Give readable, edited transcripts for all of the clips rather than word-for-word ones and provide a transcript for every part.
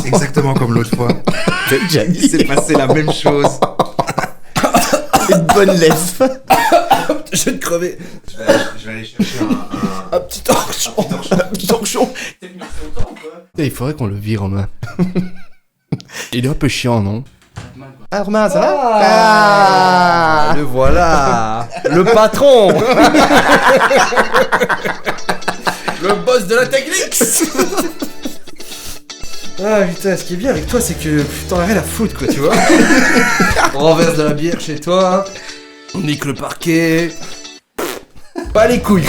C'est exactement comme l'autre fois. Déjà Il s'est passé la même chose. une bonne lèvre. Je vais te crever. Je vais aller chercher Un petit torchon. Un petit torchon. Il faudrait qu'on le vire en main. Il est un peu chiant, non? Ah, Romain, ça va? Ah, le voilà. Le patron. Le boss de la technique. Ah putain, ce qui est bien avec toi, c'est que t'en as rien à foutre, quoi, tu vois. On renverse de la bière chez toi, on nique le parquet. Pas les couilles.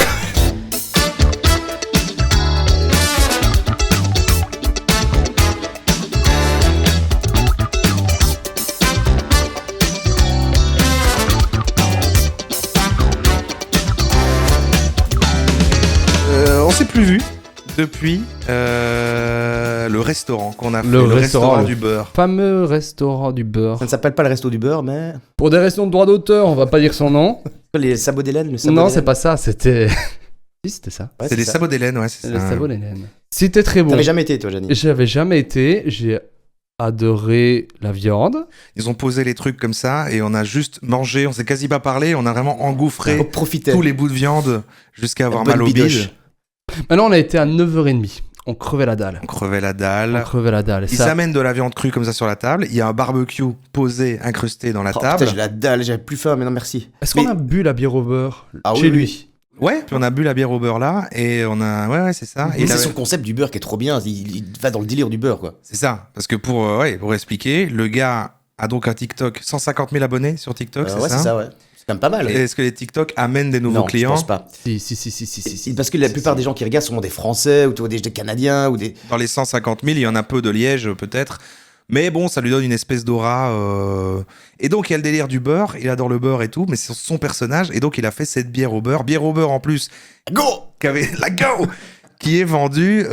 On s'est plus vu depuis le restaurant qu'on a fait. Le Le restaurant, restaurant le- du beurre. Fameux restaurant du beurre. Ça ne s'appelle pas le resto du beurre, mais. Pour des raisons de droit d'auteur, on va pas dire son nom. Les sabots d'Hélène, le sabot Non, d'Hélène. c'est pas ça, c'était... Si, c'était ça. Ouais, C'est des ça. sabots d'Hélène, ouais, c'est Le ça. sabot d'Hélène. C'était très bon. T'avais jamais été, toi, Jani? J'avais jamais été, j'ai adoré la viande. Ils ont posé les trucs comme ça et on a juste mangé, on s'est quasi pas parlé, on a vraiment engouffré On profitait. tous les bouts de viande jusqu'à avoir bonne mal au bidoche. bide. Maintenant, on a été à 9h30. On crevait la dalle. On crevait la On dalle. crevait la dalle. Et Ils ça, amènent de la viande crue comme ça sur la table. Il y a un barbecue posé, incrusté dans la Oh, table. putain, j'ai la dalle, j'avais plus faim, mais non, merci. est-ce qu'on Mais- a bu la bière au beurre Ah chez oui, lui oui. Ouais, puis on a bu la bière au beurre là et on a. Ouais, c'est ça. Et Mais il c'est avait- son concept du beurre qui est trop bien. Il va dans le délire du beurre, quoi. C'est ça. Parce que pour expliquer, le gars a donc un TikTok, 150 000 abonnés sur TikTok, Ouais, c'est ça, ouais. C'est quand même pas mal. Et est-ce que les TikTok amènent des nouveaux Non, clients? je pense pas. Si. Parce que la plupart des gens qui regardent sont des Français ou des Canadiens ou des. Dans les 150 000, il y en a peu de Liège, peut-être. Mais bon, ça lui donne une espèce d'aura. Et donc, il y a le délire du beurre. Il adore le beurre et tout, mais c'est son personnage. Et donc, il a fait cette bière au beurre. Bière au beurre en plus. Go! La go! Qui est vendue,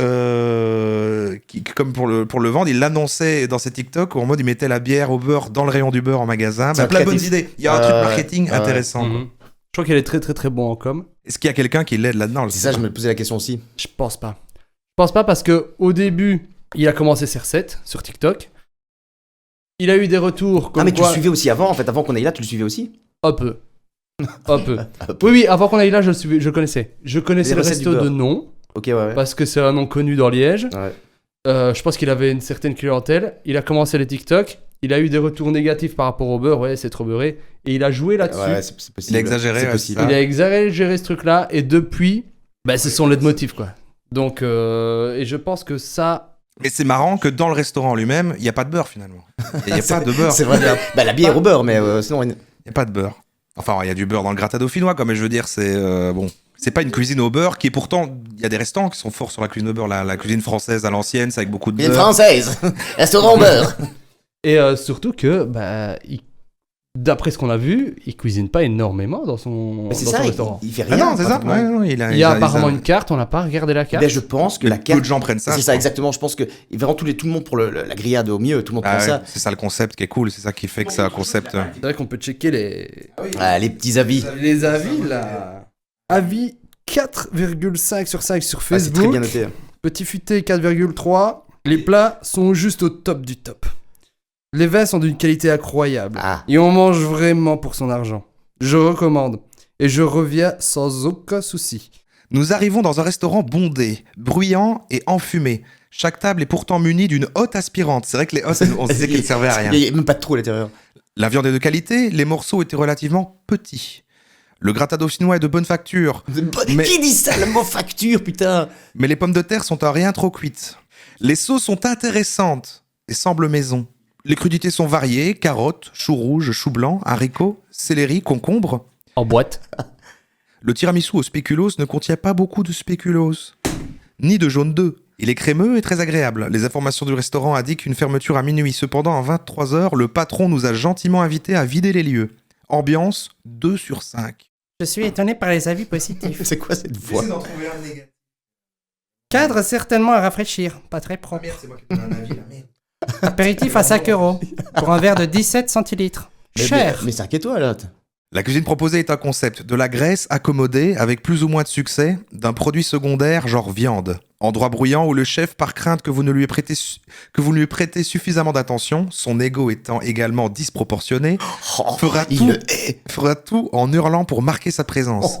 comme pour le vendre, il l'annonçait dans ses TikTok où en mode il mettait la bière au beurre dans le rayon du beurre en magasin. C'est Bah, un plein de bonnes créatif. idées. Il y a un truc marketing ouais. intéressant. quoi. Mhm. Je crois qu'elle est très très très bon en com. Est-ce qu'il y a quelqu'un qui l'aide là-dedans? C'est ça, je me posais la question aussi. Je pense pas. Je pense pas parce que au début, il a commencé ses recettes sur TikTok. Il a eu des retours comme Ah, mais tu quoi... le suivais aussi avant, en fait, avant qu'on aille là, tu le suivais aussi? Un peu. Un peu. Oui, avant qu'on aille là, je connaissais. Je connaissais Les le recettes du resto de beurre. nom, Ok, ouais. parce que c'est un nom connu dans Liège. Ouais. Je pense qu'il avait une certaine clientèle. Il a commencé les TikTok. Il a eu des retours négatifs par rapport au beurre. Ouais, c'est trop beurré. Et il a joué là-dessus. Ouais, c'est possible. Il a exagéré, C'est ouais, possible. c'est Il a exagéré ce truc-là. Et depuis, bah, ce sont les motifs, quoi. Donc, et je pense que ça... Mais c'est marrant que dans le restaurant lui-même, il n'y a pas de beurre finalement. Il n'y a pas de beurre. C'est vrai. Bah, la bière au beurre, mais sinon. Il n'y a pas de beurre. Enfin, il y a du beurre dans le gratin dauphinois, quoi, mais je veux dire, c'est bon. C'est pas une cuisine au beurre qui est pourtant. Il y a des restaurants qui sont forts sur la cuisine au beurre. La cuisine française à l'ancienne, c'est avec beaucoup de Une beurre. française. Restaurant au beurre. Et surtout que, bah, d'après ce qu'on a vu, il cuisine pas énormément dans son, Mais c'est dans ça, son il restaurant. il fait Ah rien. non, c'est ça. pratiquement. Ouais, non, Il y a apparemment une carte, on n'a pas regardé la carte. Ben, je pense que la Peu carte. de gens prennent ça. C'est je ça, crois. exactement. Je pense que vraiment tout le monde pour la grillade au mieux, tout le monde Ah prend ouais, ça. c'est ça le concept qui est cool. C'est ça qui fait que c'est un concept. C'est vrai qu'on peut checker les... Ah, les petits avis. Les avis, là. Avis 4,5 sur 5 sur Ah, c'est très Facebook. bien noté. Petit futé 4,3. Les plats sont juste au top du top. Les vins sont d'une qualité incroyable. Ah. Et on mange vraiment pour son argent. Je recommande. Et je reviens sans aucun souci. Nous arrivons dans un restaurant bondé, bruyant et enfumé. Chaque table est pourtant munie d'une hotte aspirante. C'est vrai que les hottes, on se disait qu'elles ne servaient à rien. Il n'y a même pas de trou à l'intérieur. La viande est de qualité, les morceaux étaient relativement petits. Le gratin dauphinois est de bonne facture, Mais- Qui dit ça, le mot facture, putain? mais les pommes de terre sont à rien trop cuites. Les sauces sont intéressantes et semblent maison. Les crudités sont variées, carottes, choux rouges, choux blancs, haricots, céleri, concombre. En boîte. Le tiramisu au spéculoos ne contient pas beaucoup de spéculoos, ni de jaune d'œuf. Il est crémeux et très agréable. Les informations du restaurant indiquent une fermeture à minuit. Cependant, à 23h, le patron nous a gentiment invités à vider les lieux. Ambiance 2 sur 5. Je suis étonné par les avis positifs. C'est quoi cette voix? d'en trouver un négatif. Cadre certainement à rafraîchir, pas très propre. c'est moi qui donne un avis là, merde. Apéritif à 5 € pour un verre de 17 centilitres. Mais 5 étoiles, là. La cuisine proposée est un concept de la graisse accommodée avec plus ou moins de succès d'un produit secondaire genre viande. Endroit bruyant où le chef, par crainte que vous ne lui lui prêtez suffisamment d'attention, son ego étant également disproportionné, fera tout en hurlant pour marquer sa présence.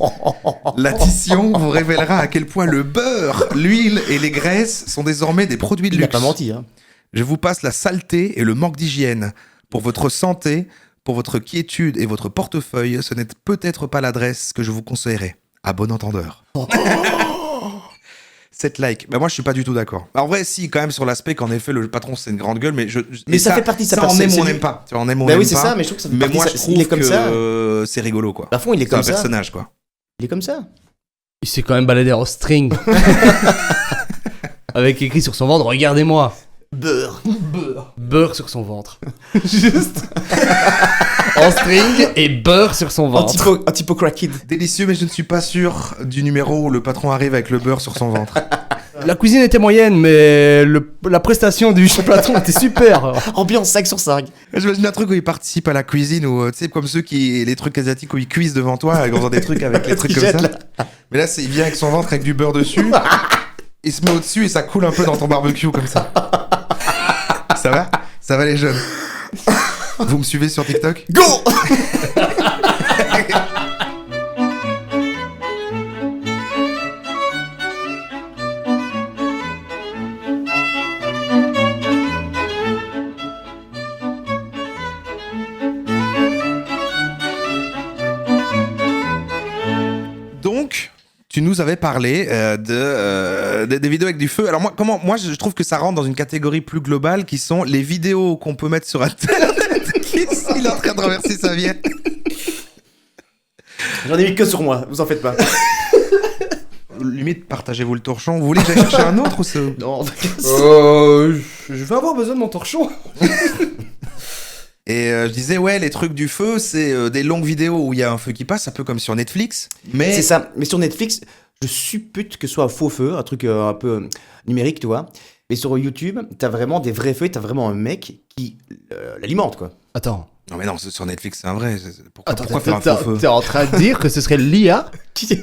L'addition vous révélera à quel point le beurre, l'huile et les graisses sont désormais des produits de Il a luxe. pas menti, hein. Je vous passe la saleté et le manque d'hygiène. Pour votre santé, pour votre quiétude et votre portefeuille, ce n'est peut-être pas l'adresse que je vous conseillerais. À bon entendeur. 7 likes. Bah moi, je suis pas du tout d'accord. En vrai, si, quand même, sur l'aspect qu'en effet, le patron, c'est une grande gueule, mais Mais ça fait partie de sa ça, on personne, aime ou on c'est n'aime lui. pas. Tu vois, on aime ou on Bah n'aime oui, c'est pas. ça, mais je trouve que ça fait Mais partie moi, de je sa- trouve il est comme que ça. c'est rigolo, quoi. À fond, il est C'est un comme ça. personnage, quoi. Il est comme ça. Il s'est quand même baladé en string. Avec écrit sur son ventre, regardez-moi. Beurre. Beurre sur son ventre. Juste. En string et beurre sur son ventre. Un typo cracked. Délicieux, mais je ne suis pas sûr du numéro où le patron arrive avec le beurre sur son ventre. La cuisine était moyenne, mais la prestation du patron était super. Ambiance 5 sur 5. J'imagine un truc où il participe à la cuisine, ou tu sais, comme les trucs asiatiques où ils cuisent devant toi, en faisant des trucs avec les trucs comme ça. Mais là, il vient avec son ventre avec du beurre dessus, il se met au-dessus et ça coule un peu dans ton barbecue comme ça. Ça va? Ça va les jeunes? Vous me suivez sur TikTok? Go. Donc, tu nous avais parlé des vidéos avec du feu. Alors moi, je trouve que ça rentre dans une catégorie plus globale qui sont les vidéos qu'on peut mettre sur Internet. Il est en train de renverser sa vie. J'en ai mis que sur moi, vous en faites pas. Limite, partagez-vous le torchon. Vous voulez que j'aille chercher un autre ou c'est... Non, Je vais avoir besoin de mon torchon. Et je disais, ouais, les trucs du feu, c'est des longues vidéos où il y a un feu qui passe, un peu comme sur Netflix. Mais c'est ça. Mais sur Netflix, je suppute que ce soit un faux feu, un truc un peu numérique, tu vois. Mais sur YouTube, t'as vraiment des vrais feux, t'as vraiment un mec qui l'alimente, quoi. Attends. Non, mais non, sur Netflix, c'est un vrai. Pourquoi Attends, faire un faux feu? t'es en train de dire que ce serait l'IA qui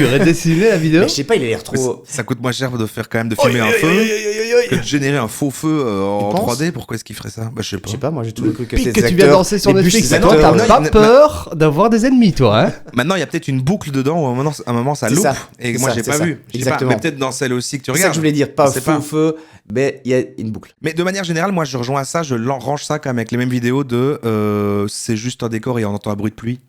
aurait dessiné la vidéo? Mais je sais pas, il a l'air trop. Ça coûte moins cher de faire quand même de filmer un feu que de générer un faux feu en Tu penses 3D. Pourquoi est-ce qu'il ferait ça? Bah, je sais pas. Je sais pas, moi j'ai toujours cru que Pique c'était que des tu viens de acteurs, lancer sur des bûches, Netflix, des toi, acteurs. t'as pas peur d'avoir des ennemis, toi, hein? Maintenant, il y a peut-être une boucle dedans où à un moment ça C'est loupe. ça, Et c'est moi, ça, j'ai c'est pas ça. vu. Je sais pas, Exactement. mais peut-être dans celle aussi que tu C'est ça regardes. que je voulais dire, pas Je sais faux pas. feu, mais il y a une boucle. Mais de manière générale, moi, je rejoins à ça. Je range ça quand même avec les mêmes vidéos de c'est juste un décor et on entend un bruit de pluie.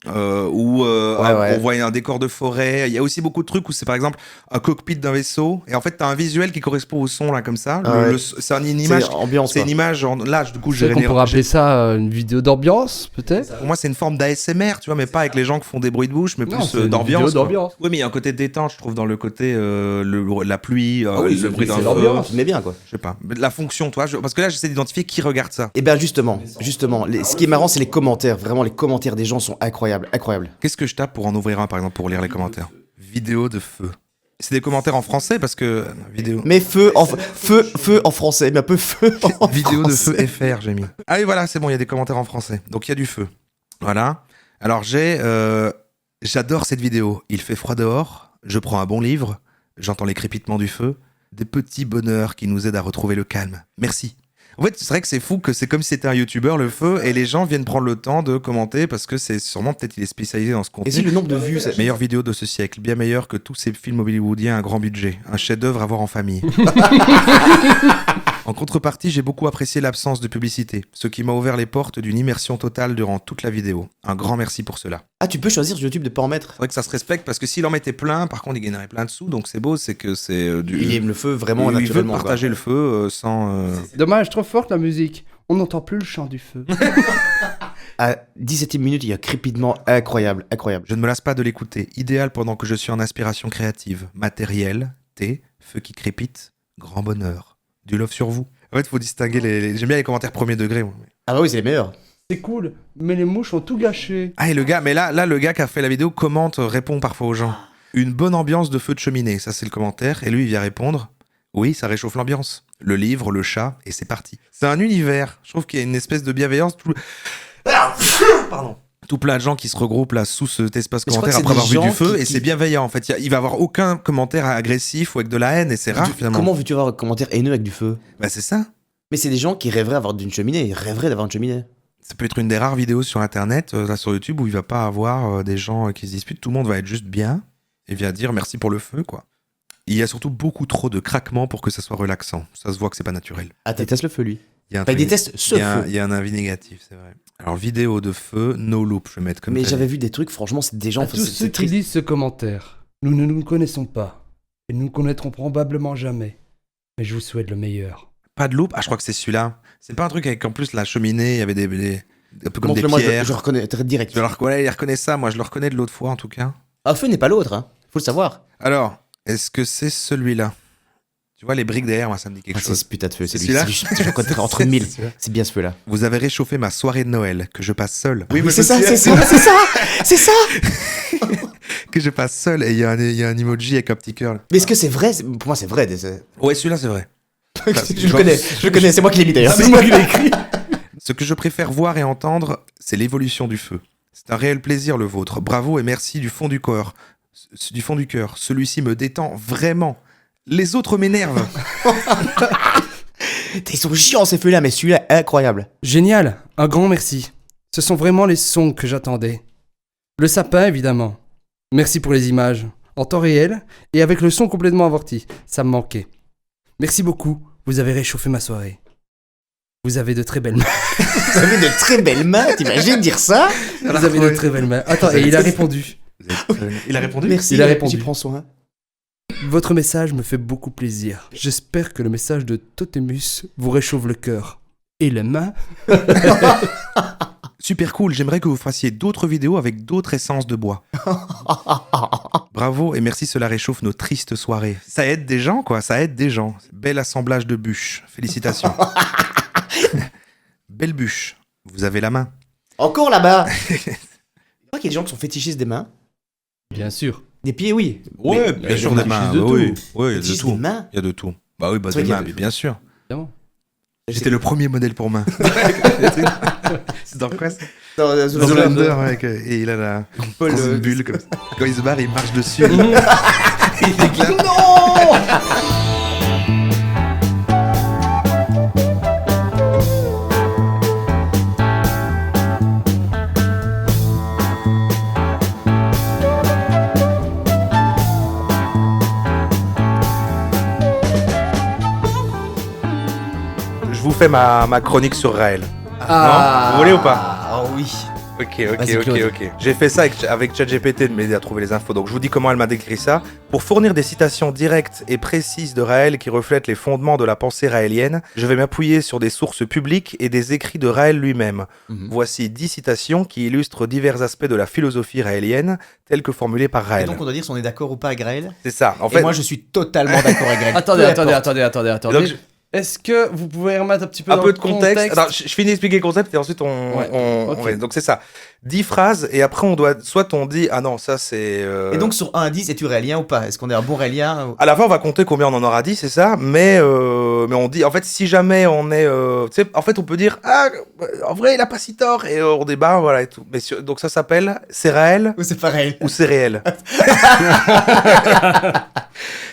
Ou ouais. on voit un décor de forêt. Il y a aussi beaucoup de trucs où c'est par exemple un cockpit d'un vaisseau et en fait t'as un visuel qui correspond au son là comme ça. Ah ouais. C'est une image. C'est ambiance, C'est quoi. une image. Là, du coup, Je sais qu'on pourrait appeler ça une vidéo d'ambiance, peut-être? pour moi, c'est une forme d'ASMR, tu vois, mais pas avec les gens qui font des bruits de bouche, mais Non, plus c'est une d'ambiance. vidéo quoi. d'ambiance. Oui, mais il y a un côté détente, je trouve, dans le côté la pluie, le bruit d'un c'est feu. l'ambiance. Mais bien, quoi. Je sais pas. Mais la fonction, toi, parce que là, j'essaie d'identifier qui regarde ça. Et ben justement, ce qui est marrant, c'est les commentaires. Vraiment, les commentaires des gens sont incroyables, incroyables. Qu'est-ce que je tape pour en ouvrir un, par exemple, pour lire les commentaires? Vidéo de feu. C'est des commentaires en français parce que vidéo. Mais feu en français, mais un peu feu en Vidéo de français. feu FR, j'ai mis. Ah oui, voilà, c'est bon, il y a des commentaires en français. Donc il y a du feu. Voilà. Alors j'adore cette vidéo. Il fait froid dehors, je prends un bon livre, j'entends les crépitements du feu, des petits bonheurs qui nous aident à retrouver le calme. Merci. En fait, c'est vrai que c'est fou que c'est comme si c'était un youtubeur, le feu, et les gens viennent prendre le temps de commenter parce que c'est sûrement, peut-être, il est spécialisé dans ce Et contenu. c'est le nombre de vues. Ça... Meilleure vidéo de ce siècle, bien meilleure que tous ces films hollywoodiens à grand budget. Un chef-d'œuvre à voir en famille. En contrepartie, j'ai beaucoup apprécié l'absence de publicité, ce qui m'a ouvert les portes d'une immersion totale durant toute la vidéo. Un grand merci pour cela. Ah, tu peux choisir sur YouTube de pas en mettre. C'est vrai que ça se respecte parce que s'il en mettait plein, par contre, il gagnerait plein de sous, donc c'est beau, c'est que c'est du. Il aime le feu vraiment il veut naturellement. quoi. partager le feu sans. Dommage, trop forte la musique. On n'entend plus le chant du feu. À 17e minute, il y a un crépitement incroyable, incroyable. Je ne me lasse pas de l'écouter. Idéal pendant que je suis en inspiration créative. Matériel, thé, feu qui crépite, grand bonheur. Du love sur vous. En fait, il faut distinguer J'aime bien les commentaires premier degré. Moi. Ah bah oui, c'est les meilleurs. C'est cool, mais les mouches ont tout gâché. Ah, et le gars, mais là, le gars qui a fait la vidéo commente, répond parfois aux gens. Une bonne ambiance de feu de cheminée, ça c'est le commentaire. Et lui, il vient répondre. Oui, ça réchauffe l'ambiance. Le livre, le chat, et c'est parti. C'est un univers. Je trouve qu'il y a une espèce de bienveillance. Pardon. tout plein de gens qui se regroupent là sous cet espace Mais je crois commentaire que après c'est avoir des vu du gens feu qui- et c'est bienveillant en fait. Il va avoir aucun commentaire agressif ou avec de la haine et c'est rare finalement. Comment veux-tu avoir un commentaire haineux avec du feu? Bah c'est ça. Mais c'est des gens qui rêveraient d'avoir d'une cheminée, ils rêveraient d'avoir une cheminée. Ça peut être une des rares vidéos sur internet, là sur YouTube, où il va pas avoir des gens qui se disputent. Tout le monde va être juste bien et vient dire merci pour le feu quoi. Il y a surtout beaucoup trop de craquements pour que ça soit relaxant. Ça se voit que c'est pas naturel. Ah, déteste le feu, lui. Il y a un Enfin, il truc- déteste ce il y a un- feu. il y a un avis négatif, c'est vrai. Alors vidéo de feu, no loop, je vais mettre comme Mais ça. j'avais vu des trucs, franchement, c'est des gens. À enfin, tous c'est ceux qui triste. lisent ce commentaire, nous ne nous connaissons pas. Et nous ne connaîtrons probablement jamais. Mais je vous souhaite le meilleur. Pas de loop. Ah je crois que c'est celui-là. C'est pas un truc avec en plus la cheminée, il y avait un peu comme des Montre-le-moi, pierres. je reconnais direct. Ouais, il reconnaît ça. Moi je le reconnais de l'autre fois en tout cas. Un feu n'est pas l'autre, hein. Faut le savoir. Alors, est-ce que c'est celui-là? Tu vois les briques derrière, moi ça me dit quelque Ah, c'est chose. ce putain de feu, c'est C'est lui. celui-là Je reconnais entre mille. C'est bien ce feu-là. Vous avez réchauffé ma soirée de Noël que je passe seul. Oui, mais c'est je me ça, souviens, c'est ça, c'est ça. que je passe seul et il y a un emoji avec un petit cœur. Mais est-ce que c'est vrai? Pour moi, c'est vrai. Ouais, celui-là c'est vrai. Je le connais, c'est moi qui l'ai mis d'ailleurs. Ah, C'est moi qui l'ai écrit. Ce que je préfère voir et entendre, c'est l'évolution du feu. C'est un réel plaisir le vôtre. Bravo et merci du fond du corps. Du fond du cœur. Celui-ci me détend vraiment. Les autres m'énervent. Ils sont chiants ces feux-là, mais celui-là, incroyable. Génial, un grand merci. Ce sont vraiment les sons que j'attendais. Le sapin, évidemment. Merci pour les images, en temps réel et avec le son complètement avorti. Ça me manquait. Merci beaucoup, vous avez réchauffé ma soirée. Vous avez de très belles mains. Vous avez de très belles mains, t'imagines dire ça? Vous avez de très belles mains. Attends, et il a répondu. Il a répondu. Merci, Il a répondu. j'y prends soin. Votre message me fait beaucoup plaisir. J'espère que le message de Totemus vous réchauffe le cœur. Et les mains. Super cool. J'aimerais que vous fassiez d'autres vidéos avec d'autres essences de bois. Bravo et merci, cela réchauffe nos tristes soirées. Ça aide des gens, quoi. Ça aide des gens. Bel assemblage de bûches. Félicitations. Belle bûche. Vous avez la main. Encore là-bas. Je crois qu'il y a des gens qui sont fétichistes des mains. Bien sûr. Des pieds, oui. Ouais, Mais bien sûr, des mains. de Oui, tout. oui, il y a de Fétichistes tout. des mains. Il y a de tout. Bah oui, bah C'est des vrai mains, qu'il y a- mais bien sûr. Évidemment. J'étais le premier modèle pour main. C'est dans quoi ça? Dans Dans Zoolander. Zoolander, ouais, et il a la Paul, grosse bulle comme ça. Quand il se barre, il marche dessus. Il éclate. Je vous fais ma chronique sur Raël. Ah. Non, vous voulez ou pas? Ah oui. Ok. Vas-y, Claude. J'ai fait ça avec ChatGPT de m'aider à trouver les infos. Donc je vous dis comment elle m'a décrit ça. Pour fournir des citations directes et précises de Raël qui reflètent les fondements de la pensée raélienne, je vais m'appuyer sur des sources publiques et des écrits de Raël lui-même. Mhm. Voici 10 citations qui illustrent divers aspects de la philosophie raélienne telles que formulées par Et Raël. donc on doit dire si on est d'accord ou pas avec Graël. C'est ça. En Et fait, moi je suis totalement d'accord avec Graël. Attendez, Peu attendez, importe. attendez. Donc, je- Est-ce que vous pouvez remettre un petit peu un dans peu le de contexte. Alors, je finis d'expliquer le concept et ensuite Ouais, ok. ouais, donc c'est ça. 10 phrases et après on doit soit on dit ah non ça c'est. Et donc sur 1 à 10, es-tu raélien ou pas? Est-ce qu'on est un bon raélien ou- À la fin, on va compter combien on en aura dit, c'est ça. Mais on dit, en fait, si jamais on est, tu sais, en fait, on peut dire, ah, en vrai, il a pas si tort, et on débat, voilà et tout. Mais donc ça s'appelle, c'est réel Ou c'est pas réel? ou c'est réel. Donc,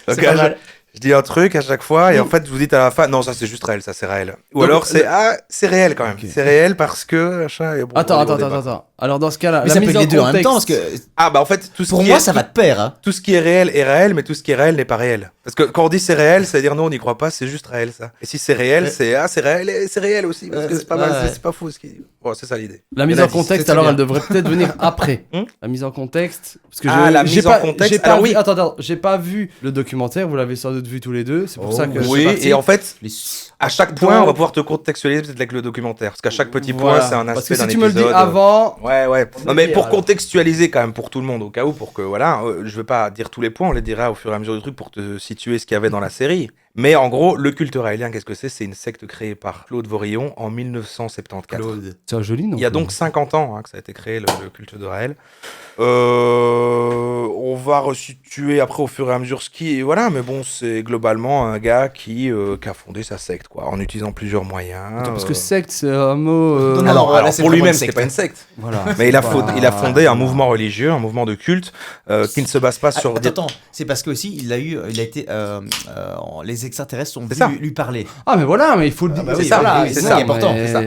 C'est pas mal. je dis un truc à chaque fois, et en fait, vous dites à la fin, non, ça c'est juste réel, ça c'est réel. Ou Donc, alors c'est, ah, c'est réel quand même. Ok. C'est réel parce que, machin, et bon, Attends. on débat. Alors dans ce cas-là, Mais la ça peut mise être les deux en même contexte- temps parce que Ah, bah en fait, tout ce pour qui moi est, ça va de pair. Hein. tout ce qui est réel, mais tout ce qui est réel n'est pas réel. Parce que quand on dit c'est réel, c'est-à-dire non, on n'y croit pas, c'est juste réel ça. Et si c'est réel, Ouais. c'est ah, c'est réel et c'est réel aussi. Parce que c'est pas mal, ouais. c'est pas fou ce qu'il dit. Bon, c'est ça l'idée. La mise Elle a en dit, contexte, c'est alors bien. elle devrait peut-être venir après. Hmm La mise en contexte. Parce que Ah, la j'ai mise en pas- contexte. j'ai pas Alors vu- oui. Attends, j'ai pas vu le documentaire, vous l'avez sans doute vu tous les deux, c'est pour Oh, ça que je Oui, suis parti. et en fait, Les- à chaque point, Donc- on va pouvoir te contextualiser peut-être avec le documentaire. Parce qu'à chaque petit point, Voilà. c'est un Parce aspect que d'un si tu me le dis épisode. avant, Ouais. Non, mais dire, pour alors. contextualiser quand même pour tout le monde, au cas où, pour que voilà, je vais pas dire tous les points, on les dira au fur et à mesure du truc pour te situer ce qu'il y avait dans la série. Mais en gros, le culte raélien, qu'est-ce que c'est? C'est une secte créée par Claude Vorillon en 1974. Claude. C'est un joli nom. Il y a donc 50 ans que ça a été créé, le culte de Raël. On va resituer après au fur et à mesure ce qui est. Voilà, mais bon, c'est globalement un gars qui a fondé sa secte, quoi, en utilisant plusieurs moyens. Attends, parce que secte, c'est un mot. Non, Alors, là, c'est pour vraiment lui-même, une c'était secte. pas une secte. Voilà. Mais il a fondé un mouvement religieux, un mouvement de culte qui ne se base pas sur. Attends, c'est parce que aussi il a été les extraterrestres sont C'est ça. venus lui parler. Ah, mais voilà, mais il faut le dire. bah c'est oui, ça, voilà, oui, c'est c'est ça. ça qui est important. mais- c'est ça.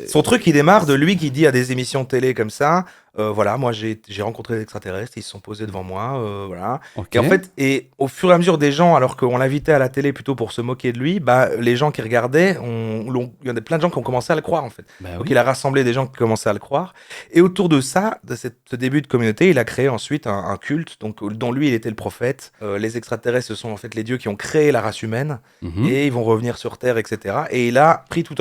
Son truc, il démarre de lui qui dit à des émissions de télé comme ça. Voilà, moi j'ai rencontré des extraterrestres, ils se sont posés devant moi, voilà. Ok. Et en fait, au fur et à mesure des gens, alors qu'on l'invitait à la télé plutôt pour se moquer de lui, bah les gens qui regardaient, il y en a plein de gens qui ont commencé à le croire en fait. Bah Donc oui. il a rassemblé des gens qui commençaient à le croire. Et autour de ça, de ce début de communauté, il a créé ensuite un culte, donc dont lui il était le prophète. Les extraterrestres, ce sont en fait les dieux qui ont créé la race humaine Mhm. et ils vont revenir sur Terre, etc. Et il a créé tout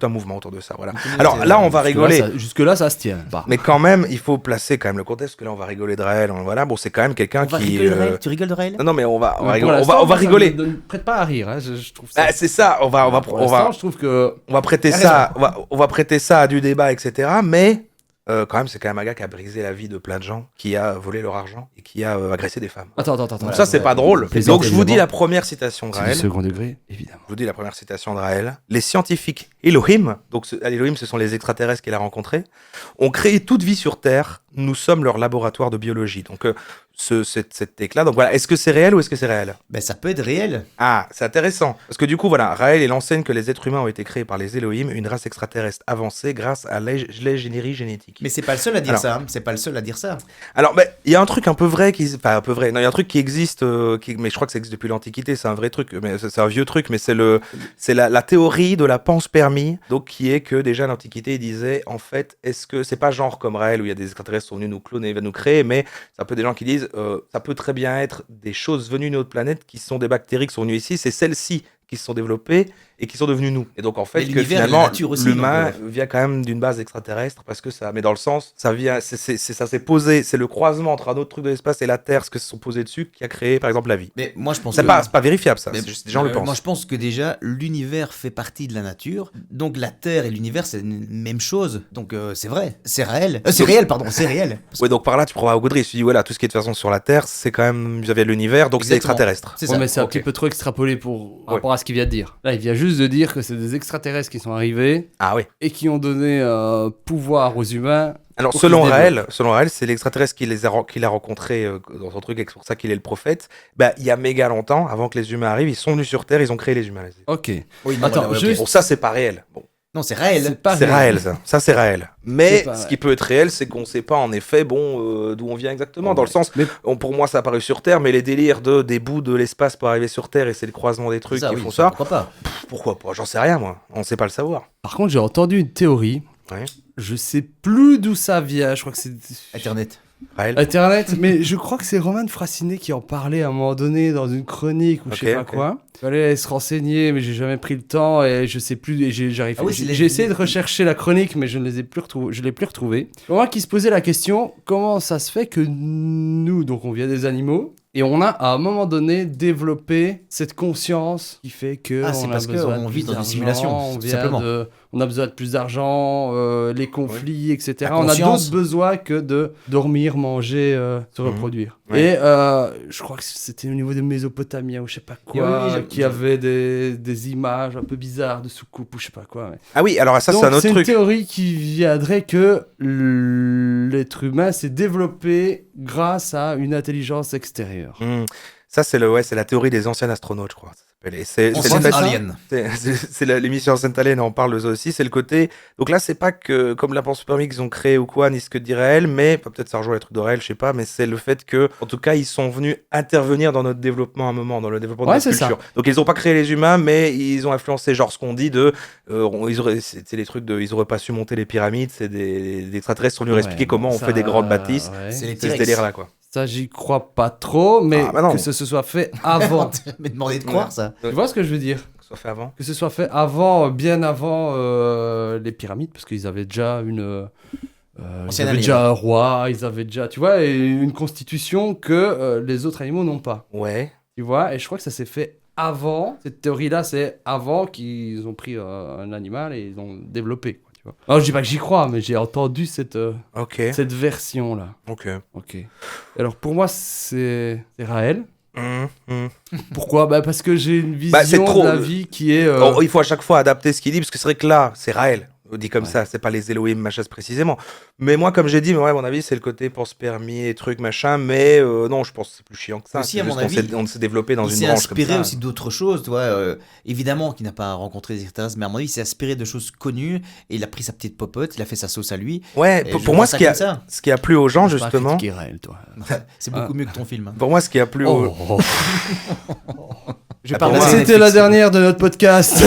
un mouvement autour de ça. Voilà. Alors là, on va rigoler. Jusque-là, ça se tient. Bah. Mais quand même, il faut placer quand même le contexte, parce que là, on va rigoler de Raël. Voilà, bon, c'est quand même quelqu'un On va qui. rigoler de Raël. Tu rigoles de Raël? Non, mais on va Mais pour rigoler. l'instant, On va ça rigoler. me prête pas à rire. Hein. Je trouve ça. Ah, c'est ça. On va Pour l'instant, je trouve que. prêter T'as ça. On va prêter ça à du débat, etc. Mais quand même, c'est quand même un gars qui a brisé la vie de plein de gens, qui a volé leur argent et qui a agressé des femmes. Attends. Donc Voilà, ça, c'est ouais. pas drôle. Plaisir, Donc je vous dis évidemment. la première citation de C'est du Raël. second degré, évidemment. Je vous dis la première citation de Raël. Les scientifiques Elohim, donc Elohim, ce sont les extraterrestres qu'il a rencontrés, ont créé toute vie sur Terre. Nous sommes leur laboratoire de biologie. Donc cette tech-là. Donc voilà, est-ce que c'est réel ou est-ce que c'est réel? Ben ça peut être réel. Ah, c'est intéressant. Parce que du coup, voilà, Raël, il enseigne que les êtres humains ont été créés par les Elohim, une race extraterrestre avancée grâce à l'ingénierie génétique. Mais c'est pas le seul à dire Alors. ça. Hein. C'est pas le seul à dire ça. Alors, ben, il y a un truc un peu vrai enfin, un peu vrai. Non, il y a un truc qui existe, mais je crois que ça existe depuis l'Antiquité. C'est un vrai truc, mais c'est un vieux truc. Mais c'est la théorie de la panspermie, donc qui est que déjà l'Antiquité, il disait en fait, est-ce que c'est pas genre comme Raël où il y a des extraterrestres qui sont venus nous cloner, nous créer, mais c'est un peu des gens qui disent ça peut très bien être des choses venues d'une autre planète qui sont des bactéries qui sont venues ici. C'est celles-ci qui se sont développées et qui sont devenues nous. Et donc en fait, Mais que l'univers et la finalement, nature aussi, l'humain donc, vient quand même d'une base extraterrestre parce que ça, mais dans le sens, ça vient, ça s'est posé, c'est le croisement entre un autre truc de l'espace et la Terre, ce que se sont posés dessus, qui a créé par exemple la vie. Mais moi je pense C'est que pas vérifiable ça, Mais, c'est juste des gens le pensent. Moi, je pense que déjà, l'univers fait partie de la nature. Donc, la Terre et l'univers, c'est la même chose. Donc, c'est vrai. C'est réel. C'est réel, pardon. C'est réel. Ouais, donc par là, tu prends à Gaudry, tu te dis, voilà, tout ce qui est de toute façon sur la Terre, c'est quand même vis-à-vis de l'univers, donc c'est Exactement. extraterrestre. C'est Ouais, ça. mais c'est un Ok. petit peu trop extrapolé par rapport à ce qu'il vient de dire. Là, il vient juste de dire que c'est des extraterrestres qui sont arrivés Ah oui. et qui ont donné pouvoir aux humains. Alors Pour selon qu'ils se Raël, c'est l'extraterrestre qu'il a rencontré dans son truc, et c'est pour ça qu'il est le prophète. Bah, il y a méga longtemps, avant que les humains arrivent, ils sont venus sur Terre, ils ont créé les humains. Ok. Oui, non, Attends, voilà, ouais, juste- ok. Bon, ça c'est pas réel. Bon. Non, c'est réel. C'est pas C'est réel. Raël, ça c'est Raël. Mais C'est pas ce vrai. qui peut être réel, c'est qu'on sait pas en effet d'où on vient exactement. Dans le sens, Mais- pour moi ça a apparu sur Terre, mais les délires des bouts de l'espace pour arriver sur Terre et c'est le croisement des trucs Ça, qui oui, font ça, Pourquoi pas? pourquoi pas? J'en sais rien moi, on sait pas le savoir. Par contre, j'ai entendu une théorie. Ouais. Je sais plus d'où ça vient. Je crois que c'est Internet. Raël. Internet, mais je crois que c'est Roman Frassinet qui en parlait à un moment donné dans une chronique ou je sais Ok, pas ok. quoi. Il fallait aller se renseigner, mais j'ai jamais pris le temps et je sais plus. Et j'arrive. Ah oui, c'est les- j'ai essayé de rechercher la chronique, mais je ne les ai plus retrouvés. Je l'ai plus retrouvé. Moi qui se posait la question, comment ça se fait que nous, donc on vient des animaux, et on a à un moment donné développé cette conscience qui fait que Ah, c'est on a parce que besoin on de vit plus dans une d'argent, simulation, on tout vient simplement. on a besoin de plus d'argent, les conflits, etc. La On a conscience. d'autres besoins que de dormir, manger, se reproduire. Ouais. Et je crois que c'était au niveau des Mésopotamiens ou je sais pas quoi, Oui, oui, qui avait des images un peu bizarres de soucoupes ou je sais pas quoi. Ouais. Ah oui, alors ça Donc c'est un autre une truc. théorie qui viendrait que l'être humain s'est développé grâce à une intelligence extérieure. Ça c'est c'est la théorie des anciens astronautes, je crois. Ça s'appelle. Et c'est On le sent fait- alien. C'est l'émission Sainte Hélène, on parle de ça aussi, c'est le côté. Donc là, c'est pas que comme la pensée permis qu'ils ont créé ou quoi, ni ce que dit Raël, mais peut-être ça rejoint les trucs de Raël, je sais pas, mais c'est le fait que, en tout cas, ils sont venus intervenir dans notre développement à un moment, dans le développement de Ouais, notre c'est ça. culture. Donc ils ont pas créé les humains, mais ils ont influencé genre ce qu'on dit de, c'est les trucs de, ils auraient pas su monter les pyramides, c'est des extraterrestres sont venus Ouais, expliquer comment on ça, fait des grandes bâtisses. ouais. C'est les C'est ce T-Rex. délire là quoi. Ça, j'y crois pas trop, mais Ah, bah non. que ce se soit fait avant. Mais demander de croire ça. Tu vois ce que je veux dire? Que ce soit fait avant. Que ce soit fait avant, bien avant les pyramides, parce qu'ils avaient déjà ils Ancien avaient alien. déjà un roi, ils avaient déjà, tu vois, et une constitution que les autres animaux n'ont pas. Ouais. Tu vois, et je crois que ça s'est fait avant, cette théorie-là, c'est avant qu'ils ont pris un animal et ils ont développé. Quoi, tu vois. Alors, je dis pas que j'y crois, mais j'ai entendu cette version-là. Ok. Ok. Alors, pour moi, c'est Raël. Mmh. Pourquoi ? Parce que j'ai une vision Bah, c'est trop. de la vie qui est... Oh, il faut à chaque fois adapter ce qu'il dit, parce que c'est vrai que là, c'est Raël. On dit comme Ouais. ça, c'est pas les Elohim, machin précisément. Mais moi, comme j'ai dit, à mon avis, c'est le côté pense permis et trucs, machin. Mais non, je pense que c'est plus chiant que ça. Aussi, C'est à mon juste avis, on s'est développé dans Il une s'est branche comme inspiré ça. aussi d'autres choses, tu vois. Évidemment qu'il n'a pas rencontré des extraterrestres, mais à mon avis, il s'est inspiré de choses connues et il a pris sa petite popote, il a fait sa sauce à lui. Ouais, Et pour je moi, vois ce ça qui, a, comme ça. ce qui a plu aux gens, Je vais pas justement. critiquer Raël, toi. C'est beaucoup mieux que ton film. Pour moi, ce qui a plu aux. Je vais Ah, pas pour regarder moi, C'était Netflix. la dernière de notre podcast.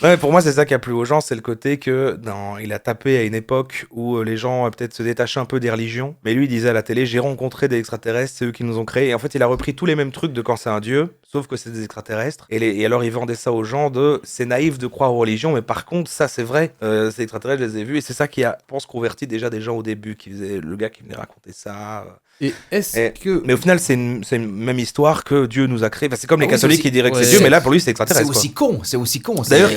Ouais, pour moi, c'est ça qui a plu aux gens, c'est le côté que il a tapé à une époque où les gens peut-être se détachaient un peu des religions. Mais lui, il disait à la télé, j'ai rencontré des extraterrestres, c'est eux qui nous ont créés. Et en fait, il a repris tous les mêmes trucs de quand c'est un dieu, sauf que c'est des extraterrestres. Et alors, il vendait ça aux gens c'est naïf de croire aux religions, mais par contre, ça, c'est vrai. Ces extraterrestres, je les ai vus. Et c'est ça qui a, je pense, converti déjà des gens au début, le gars qui venait raconter ça. Et est-ce que... Mais au final, c'est une même histoire que Dieu nous a créé. Enfin, c'est comme les oui, catholiques c'est qui diraient que ouais. c'est Dieu, mais là, pour lui, c'est C'est extraterrestre. aussi con, c'est aussi con. c'est, D'ailleurs,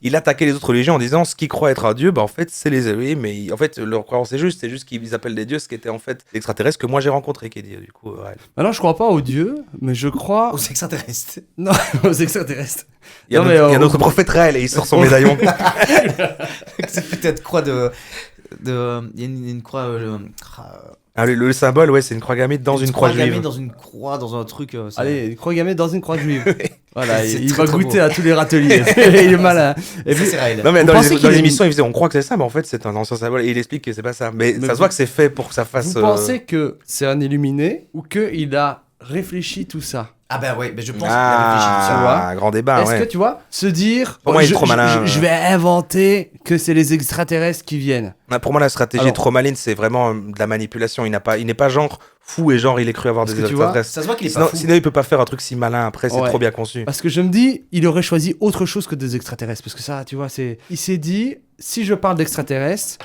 il attaquait les autres religions en disant ce qui croit être un dieu, en fait, c'est les Elohim, mais en fait, leur croyance c'est juste qu'ils appellent des dieux ce qui était en fait l'extraterrestre que moi j'ai rencontré, qui est dit, du coup, Raël. Maintenant, je crois pas aux dieux, mais je crois aux extraterrestres. non, aux extraterrestres. Il y a Non, notre, mais, il y a notre prophète Raël et il sort son médaillon. C'est peut-être croix de. Il y a une croix. Ah, le symbole, ouais, c'est une croix gammée dans une croix gammée juive. dans une croix, dans un truc. c'est- Allez, une croix gammée dans une croix juive. Voilà, C'est il très, va très goûter beau. à tous les râteliers. Il est malin. Et Ça, puis, c'est Raël. Non, mais Vous dans pensez qu'il y a l'émission, il faisait on croit que c'est ça, mais en fait, c'est un ancien symbole et il explique que c'est pas ça. Mais Mais ça se voit que c'est fait pour que ça fasse. vous pensez que c'est un illuminé ou qu'il a réfléchi tout ça ? Ah ben ouais, mais je pense qu'il a réfléchi tout ça. vois. Ah, grand débat, Est-ce ouais. que tu vois, se dire, Pour moi, il est je, trop malin. je vais inventer que c'est les extraterrestres qui viennent. Ah, pour moi, la stratégie Alors- trop maligne, c'est vraiment de la manipulation. Il n'est pas genre fou et genre il est cru avoir Parce des que tu vois, extraterrestres. Ça se voit qu'il est pas Sinon, fou. sinon, il peut pas faire un truc si malin après, c'est Ouais. trop bien conçu. Parce que je me dis, il aurait choisi autre chose que des extraterrestres. Parce que ça, tu vois, il s'est dit, si je parle d'extraterrestres,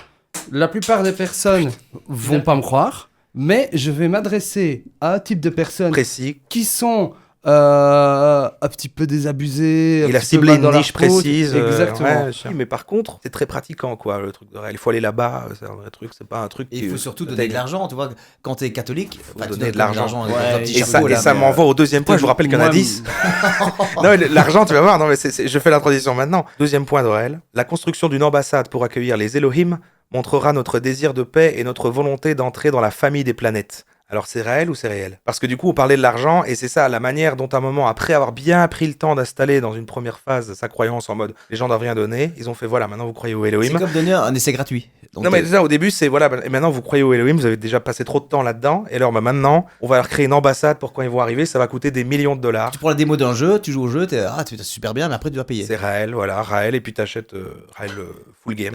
la plupart des personnes vont pas me croire, mais je vais m'adresser à un type de personnes Précis. qui sont un petit peu désabusées. Il a un petit peu ciblé mal dans une leur niche peau. précise. Exactement. Ouais, mais par contre, c'est très pratiquant, quoi, le truc de Raël. Il faut aller là-bas, c'est un vrai truc, c'est pas un truc. Et il faut surtout donner de l'argent, tu vois. Quand t'es catholique, donner tu de donnes l'argent. avec Ouais, un petit Et ça, chapeau, et là, ça mais, m'envoie au deuxième point. Je vous rappelle qu'il y en a Moi, 10. Non, mais l'argent, tu vas voir. Non, mais je fais la transition maintenant. Deuxième point de Raël. La construction d'une ambassade pour accueillir les Elohim montrera notre désir de paix et notre volonté d'entrer dans la famille des planètes. Alors c'est réel ou c'est réel ? Parce que du coup on parlait de l'argent et c'est ça la manière dont à un moment après avoir bien pris le temps d'installer dans une première phase sa croyance en mode les gens doivent rien donner, ils ont fait voilà maintenant vous croyez au C'est Elohim. comme donner un essai gratuit. Donc, Non mais déjà au début c'est voilà et maintenant vous croyez au Elohim, vous avez déjà passé trop de temps là-dedans et alors maintenant on va leur créer une ambassade pour quand ils vont arriver ça va coûter des millions de dollars. tu prends la démo d'un jeu, tu joues au jeu, tu fais super bien, mais après tu vas payer. C'est Raël, voilà, Raël, et puis t'achètes Raël full game.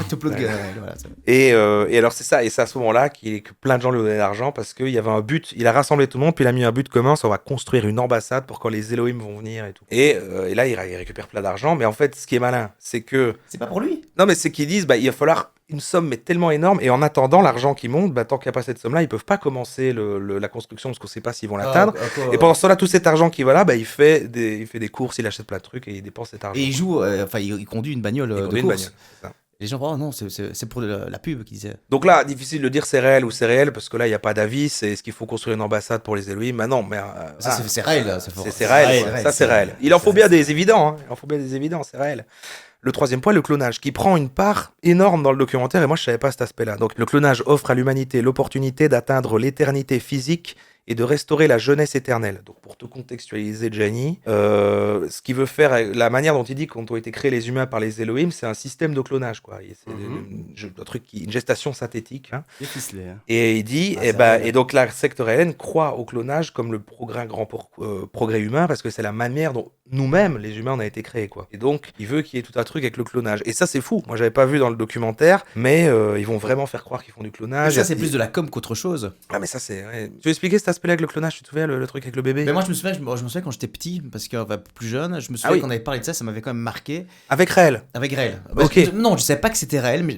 Te plot de gueule, voilà, ça. Et alors c'est ça, et c'est à ce moment-là que plein de gens lui donnaient de l'argent parce qu'il y avait un but, il a rassemblé tout le monde, puis il a mis un but commun, c'est on va construire une ambassade pour quand les Elohim vont venir et tout. Et là il récupère plein d'argent, mais en fait ce qui est malin, c'est que... C'est pas pour lui. Non mais c'est qu'ils disent, il va falloir une somme mais tellement énorme, et en attendant l'argent qui monte, tant qu'il n'y a pas cette somme-là, ils peuvent pas commencer la construction parce qu'on sait pas s'ils vont l'atteindre. Et pendant ce temps-là, tout cet argent qui va là, il fait des courses, il achète plein de trucs et il dépense cet argent. Et il joue, il conduit une bagnole Il de conduit une course. bagnole, c'est ça. Les gens, oh non, c'est pour la pub qu'ils disaient. Donc là, difficile de dire c'est réel ou c'est réel, parce que là, il n'y a pas d'avis, c'est est-ce qu'il faut construire une ambassade pour les Elohim? Non, mais... Ça, c'est réel, là, c'est fort. C'est réel, ça c'est réel. Il en faut bien des évidents, hein. Il en faut bien des évidents, c'est réel. Le troisième point, le clonage, qui prend une part énorme dans le documentaire, et moi je savais pas cet aspect-là. Donc le clonage offre à l'humanité l'opportunité d'atteindre l'éternité physique et de restaurer la jeunesse éternelle. Donc pour te contextualiser, Gianni, ce qu'il veut faire, la manière dont il dit quand ont été créés les humains par les Elohim, c'est un système de clonage, quoi. Et c'est un truc une gestation synthétique. Hein. C'est ficelé, hein. Et il dit, et donc la secte réelle croit au clonage comme le progrès humain, parce que c'est la manière dont nous-mêmes, les humains, on a été créés, quoi. Et donc, il veut qu'il y ait tout un truc avec le clonage. Et ça, c'est fou. Moi, j'avais pas vu dans le documentaire, mais ils vont vraiment faire croire qu'ils font du Mais clonage. ça, c'est plus de la com qu'autre chose. Ah, mais ça, c'est... Ouais. Tu veux expliquer cet aspect-là avec le clonage? Tu te souviens, le truc avec le bébé? Mais moi, je me souviens quand j'étais petit, parce que plus jeune, je me souviens oui. qu'on avait parlé de ça, ça m'avait quand même marqué. Avec Raël. Avec Raël. Ok. Non, je savais pas que c'était Raël, mais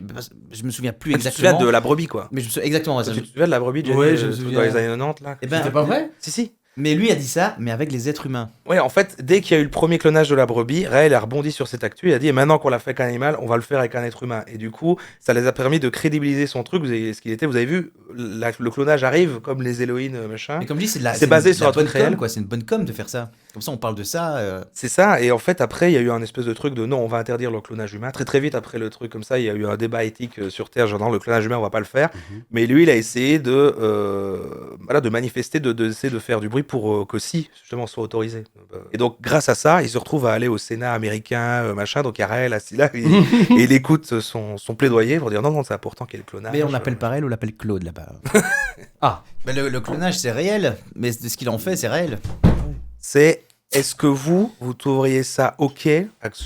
je me souviens plus Ah, tu te exactement. souviens de la brebis, quoi. Mais je me souviens exactement. Tu te souviens de la brebis, Jenny, Ouais, je me dans souviens. les années 90, là? Eh ben, C'était pas vrai? Si. Mais lui a dit ça, mais avec les êtres humains. Ouais, en fait, dès qu'il y a eu le premier clonage de la brebis, Raël a rebondi sur cette actu et a dit, et maintenant qu'on l'a fait avec un animal, on va le faire avec un être humain. Et du coup, ça les a permis de crédibiliser son truc. Vous avez, ce qu'il était, vous avez vu, le clonage arrive comme les Elohim, machin. Mais comme je dis, C'est basé sur un bonne truc réel. com, quoi. C'est une bonne com de faire ça. Comme ça, on parle de ça. C'est ça, et en fait, après, il y a eu un espèce de truc de non, on va interdire le clonage humain. Très très vite après le truc comme ça, il y a eu un débat éthique sur Terre, genre non, le clonage humain, on va pas le faire. Mais lui, il a essayé de manifester, d'essayer de faire du bruit pour que si, justement, soit autorisé. Et donc, grâce à ça, il se retrouve à aller au Sénat américain, machin. Donc, il y a Raël assis là, et il écoute son plaidoyer pour dire non, non, c'est important qu'il y ait le clonage. Mais on l'appelle pas Raël, on l'appelle Claude là-bas. Ah. Mais le clonage, c'est réel. Mais ce qu'il en fait, c'est réel. C'est est-ce que vous trouveriez ça ok,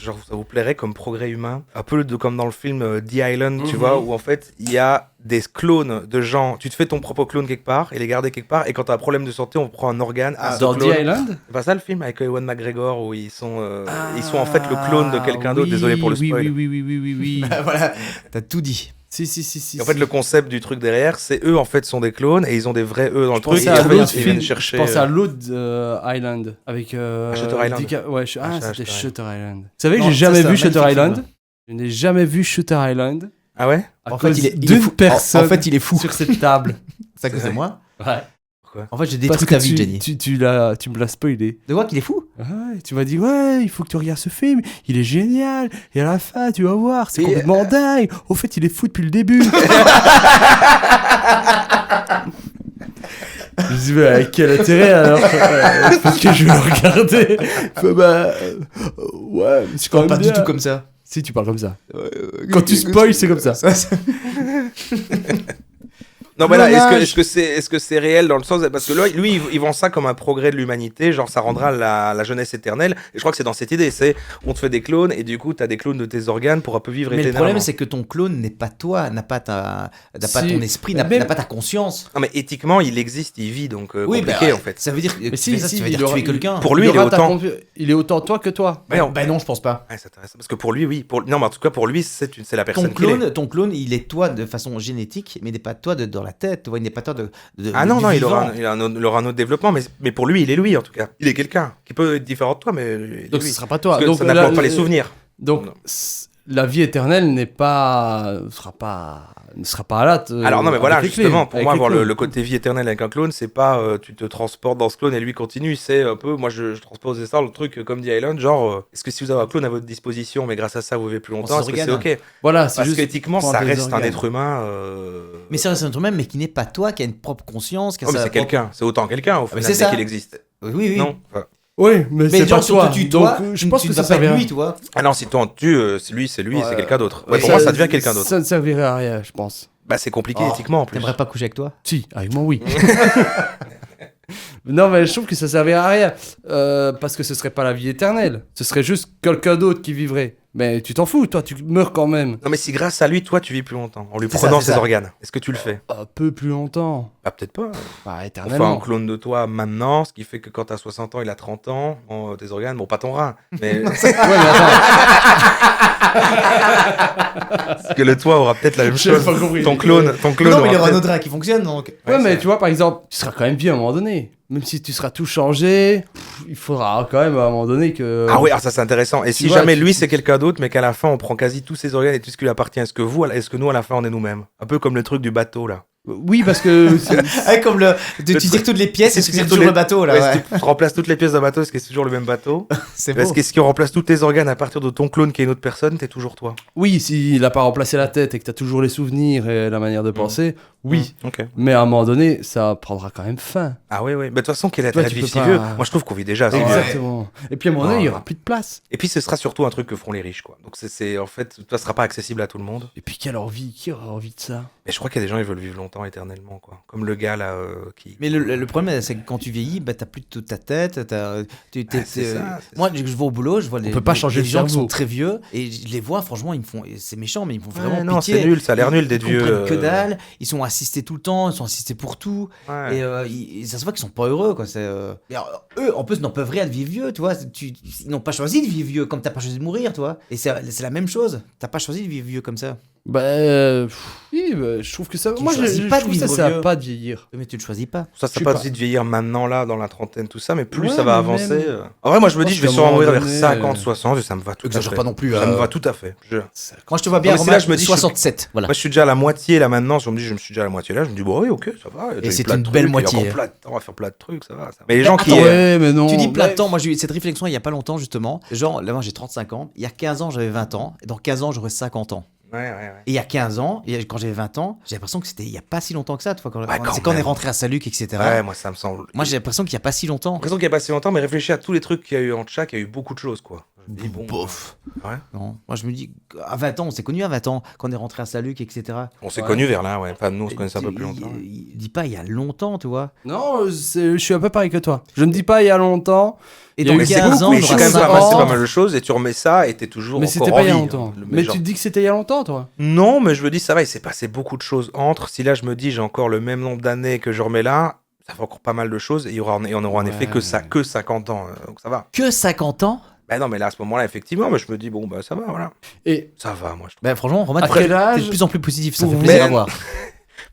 genre ça vous plairait comme progrès humain, un peu comme dans le film The Island, tu vois, où en fait il y a des clones de gens, tu te fais ton propre clone quelque part et les garder quelque part, et quand t'as un problème de santé, on prend un organe. Dans The Island? C'est pas ça le film avec Ewan McGregor où ils sont en fait le clone de quelqu'un d'autre. Désolé pour le spoil. Oui. Voilà, t'as tout dit. Si. Et en fait, le concept du truc derrière, c'est eux en fait sont des clones et ils ont des vrais eux dans le truc. pensais Et à eux, l'autre ils viennent film. chercher. Je pense à l'autre Island avec Shutter Island. Ouais, Shutter c'était Island. Shutter Island. Vous savez que Non, j'ai ça, jamais c'est un vu Shutter magnifique Island. film. Je n'ai jamais vu Shutter Island. Ah ouais? À En fait, cause il est d'une fou. personne En fait, il est fou. sur cette table. C'est à cause de moi. Ouais. En fait, j'ai Parce détruit que ta vie, Jenny. tu me l'as spoilé. De quoi qu'il est fou? Ouais, tu m'as dit, ouais, il faut que tu regardes ce film, il est génial. Et à la fin, tu vas voir, c'est Et complètement dingue. Au fait, il est fou depuis le début. Je dis, mais quel intérêt alors parce que je vais le regarder. Ouais, mais c'est quand même Pas bien. du tout comme ça. Si, tu parles comme ça. Quand tu spoil, c'est comme ça. Non, mais là, Clonage. est-ce que c'est réel dans le sens, parce que là, lui, il vend ça comme un progrès de l'humanité, genre ça rendra la jeunesse éternelle. Et je crois que c'est dans cette idée, c'est on te fait des clones et du coup t'as des clones de tes organes pour un peu vivre Mais le éternellement. problème, c'est que ton clone n'est pas toi, n'a pas Si. ton esprit, n'a Même- pas ta conscience. Non, mais éthiquement, il existe, il vit, donc Oui, compliqué bah, en fait. Ça veut dire que Mais tu fais ça, tu vas il dire aura- tuer quelqu'un. Pour lui, il est aura ta autant. il est autant toi que toi. Ouais, Ben non, je pense pas. Ouais, c'est intéressant. Parce que pour lui, oui. Non, mais en tout cas, pour lui, c'est la personne qu'il est. Ton clone, il est toi de façon génétique, mais il n'est pas toi dans la tête. Tu vois, il n'est pas toi de Ah non, du non, il vivant. aura un autre développement, mais pour lui, il est lui en tout cas. Il est quelqu'un qui peut être différent de toi, mais il est Donc lui. ce sera pas toi. Parce que Donc ça n'apporte pas les souvenirs. Donc Non. la vie éternelle ne sera pas là. Alors non, mais voilà, avec les justement, clés, pour avec moi, les avoir clones. le côté vie éternelle avec un clone, c'est pas tu te transportes dans ce clone et lui continue, c'est un peu, moi je transposais ça, le truc comme The Island, genre, est-ce que si vous avez un clone à votre disposition, mais grâce à ça vous vivez plus longtemps, On est-ce que c'est s'organe. ok? Voilà, c'est Parce juste qu'éthiquement, prendre ça des reste un organes. être humain. Mais c'est un être humain, mais qui n'est pas toi, qui a une propre conscience. Qui a Oh, mais sa c'est propre- quelqu'un, c'est autant quelqu'un au mais final c'est dès ça. qu'il existe. Oui, oui. Non? Enfin, Oui, mais c'est genre, pas si on toi. te tue, Donc toi, je pense tu que ne ça vas pas être servira. lui, toi. Ah non, si toi on te tue, c'est lui, c'est Ouais. quelqu'un d'autre. Ouais, Ouais, pour moi, ça devient quelqu'un d'autre. Ça ne servirait à rien, je pense. Bah, c'est compliqué Oh, éthiquement en plus. T'aimerais pas coucher avec toi? Si, avec moi, oui. Non, mais je trouve que ça servirait à rien. Parce que ce serait pas la vie éternelle. Ce serait juste quelqu'un d'autre qui vivrait. Mais tu t'en fous, toi, tu meurs quand même. Non, mais si grâce à lui, toi, tu vis plus longtemps, en lui C'est prenant ça, c'est ses ça. organes, est-ce que tu le fais? Un peu plus longtemps. Bah, peut-être pas. Bah, On fait un éternellement. clone de toi maintenant, ce qui fait que quand t'as 60 ans, il a 30 ans, bon, tes organes, bon, pas ton rein, mais Ouais, mais attends. parce que le toi aura peut-être la même J'avais chose. pas compris. Ton clone Non, mais il y aura un peut-être- autre rein qui fonctionne, donc. Ouais, mais c'est- tu vois, par exemple, tu seras quand même vieux à un moment donné. Même si tu seras tout changé, il faudra quand même à un moment donné que. Ah oui, alors ça c'est intéressant. Et si vois, jamais tu- lui c'est quelqu'un d'autre, mais qu'à la fin on prend quasi tous ses organes et tout ce qui lui appartient, est-ce que nous à la fin on est nous-mêmes? Un peu comme le truc du bateau là. Oui, parce que. Ah, comme tu tires toutes les pièces et Tu tu tires tires tous toujours les- le bateau, là. Ouais, Ouais. si tu remplaces toutes les pièces d'un bateau, est-ce que c'est toujours le même bateau? C'est Est-ce beau. que si on remplace tous tes organes à partir de ton clone qui est une autre personne, t'es toujours toi? Oui, s'il a pas remplacé la tête et que t'as toujours les souvenirs et la manière de penser, oui. Ok. Mais à un moment donné, ça prendra quand même fin. Ah oui, oui. Bah, de toute façon, quel est Ouais, l'intérêt tu de peux vivre si pas- vieux? Moi je trouve qu'on vit déjà assez vieux. Exactement. Et puis à un moment donné, il y aura plus de place. Et puis ce sera surtout un truc que feront les riches, quoi. Donc c'est en fait, ça sera pas accessible à tout le monde. Et puis qui aura envie de ça? Mais je crois qu'il y a des gens qui veulent vivre longtemps, éternellement, quoi. Comme le gars là qui. Mais le problème, c'est que quand tu vieillis, bah, t'as plus toute ta tête. c'est ça, c'est Moi, je vais au boulot, je vois les, peut pas changer les le gens qui cerveau. sont très vieux et je les vois, franchement, ils me font. C'est méchant, mais ils me font Ouais, vraiment non, pitié. c'est nul, ça a l'air nul d'être Ils vieux. comprennent que dalle, ils sont assistés tout le temps, ils sont assistés pour tout. Ouais. Et ça se voit qu'ils sont pas heureux, quoi. Et alors, eux, en plus, n'en peuvent rien de vivre vieux, tu vois. Ils n'ont pas choisi de vivre vieux, comme t'as pas choisi de mourir, tu vois. Et c'est la même chose. T'as pas choisi de vivre vieux comme ça. Oui, je trouve que ça. Tu Moi, je choisis pas de trouve ça, vivre ça vieux. va pas de vieillir. Mais tu le choisis pas. Ça Je sais pas pas. aussi de vieillir maintenant, là, dans la trentaine, tout ça, mais plus Ouais, ça va mais avancer. même- En vrai, moi, je me dis, pense je vais qu'à un sûrement moment mourir vers donné, 50, 60, et ça me va tout à Exagère fait. pas non plus. Ça me va tout à fait. Moi, je te vois bien, mais c'est Romain, là, je me dis, je suis- 67. Voilà. Moi, je suis déjà à la moitié là maintenant. Si on me dit, je me suis déjà à la moitié là, je me dis, bon, oui, ok, ça va. il y a déjà c'est plein de une trucs, belle il y a moitié, encore hein. plein de temps, on va faire plein de trucs, ça va. Mais les gens qui. attends, Ouais, mais non. Tu dis plein de Ouais. temps. Moi, j'ai eu cette réflexion il y a pas longtemps, justement. Genre, là, moi, j'ai 35 ans. Il y a 15 ans, j'avais 20 ans. Et dans 15 ans, j'aurai 50 ans. Ouais. Et il y a 15 ans, et quand j'avais 20 ans, j'ai l'impression que c'était il y a pas si longtemps que ça. Quand quand on est même. rentré à Saluc, etc. Ouais, moi, ça me semble. Moi, j'ai l'impression qu'il y a pas si longtemps. J'ai l'impression qu'il n'y a pas si longtemps, mais réfléchis à tous les trucs qu'il y a eu en chat, il y a eu beaucoup de choses, quoi. Je me dis, bon. Bof. Ouais. Non. Moi, je me dis, à 20 ans, on s'est connus à 20 ans, quand on est rentré à Saluc, etc. On s'est Ouais. connus vers là, ouais. Enfin, nous, on se connaissait un peu plus longtemps. Dis pas il y a longtemps, tu vois. Non, je suis un peu pareil que toi. Je ne dis pas il y a longtemps, Et Il y a dans eu 15 ans, mais on je suis aura quand même 50 ramassé ans. pas mal de choses et tu remets ça et t'es toujours mais encore c'était en pas il y a vie, longtemps. hein. Mais genre- tu te dis que c'était il y a longtemps, toi. Non, mais je me dis, ça va, il s'est passé beaucoup de choses entre. Si là, je me dis, j'ai encore le même nombre d'années que je remets là, ça fait encore pas mal de choses et on aura en effet que 50 ans. Donc ça va. Que 50 ans? Ben non, mais là, à ce moment-là, effectivement, mais je me dis, bon, bah ça va, voilà. Et Ça va, moi, je trouve. Ben franchement, Romain, À t'es quel âge de plus en plus positif, ça pour fait vous- plaisir à Mais- voir.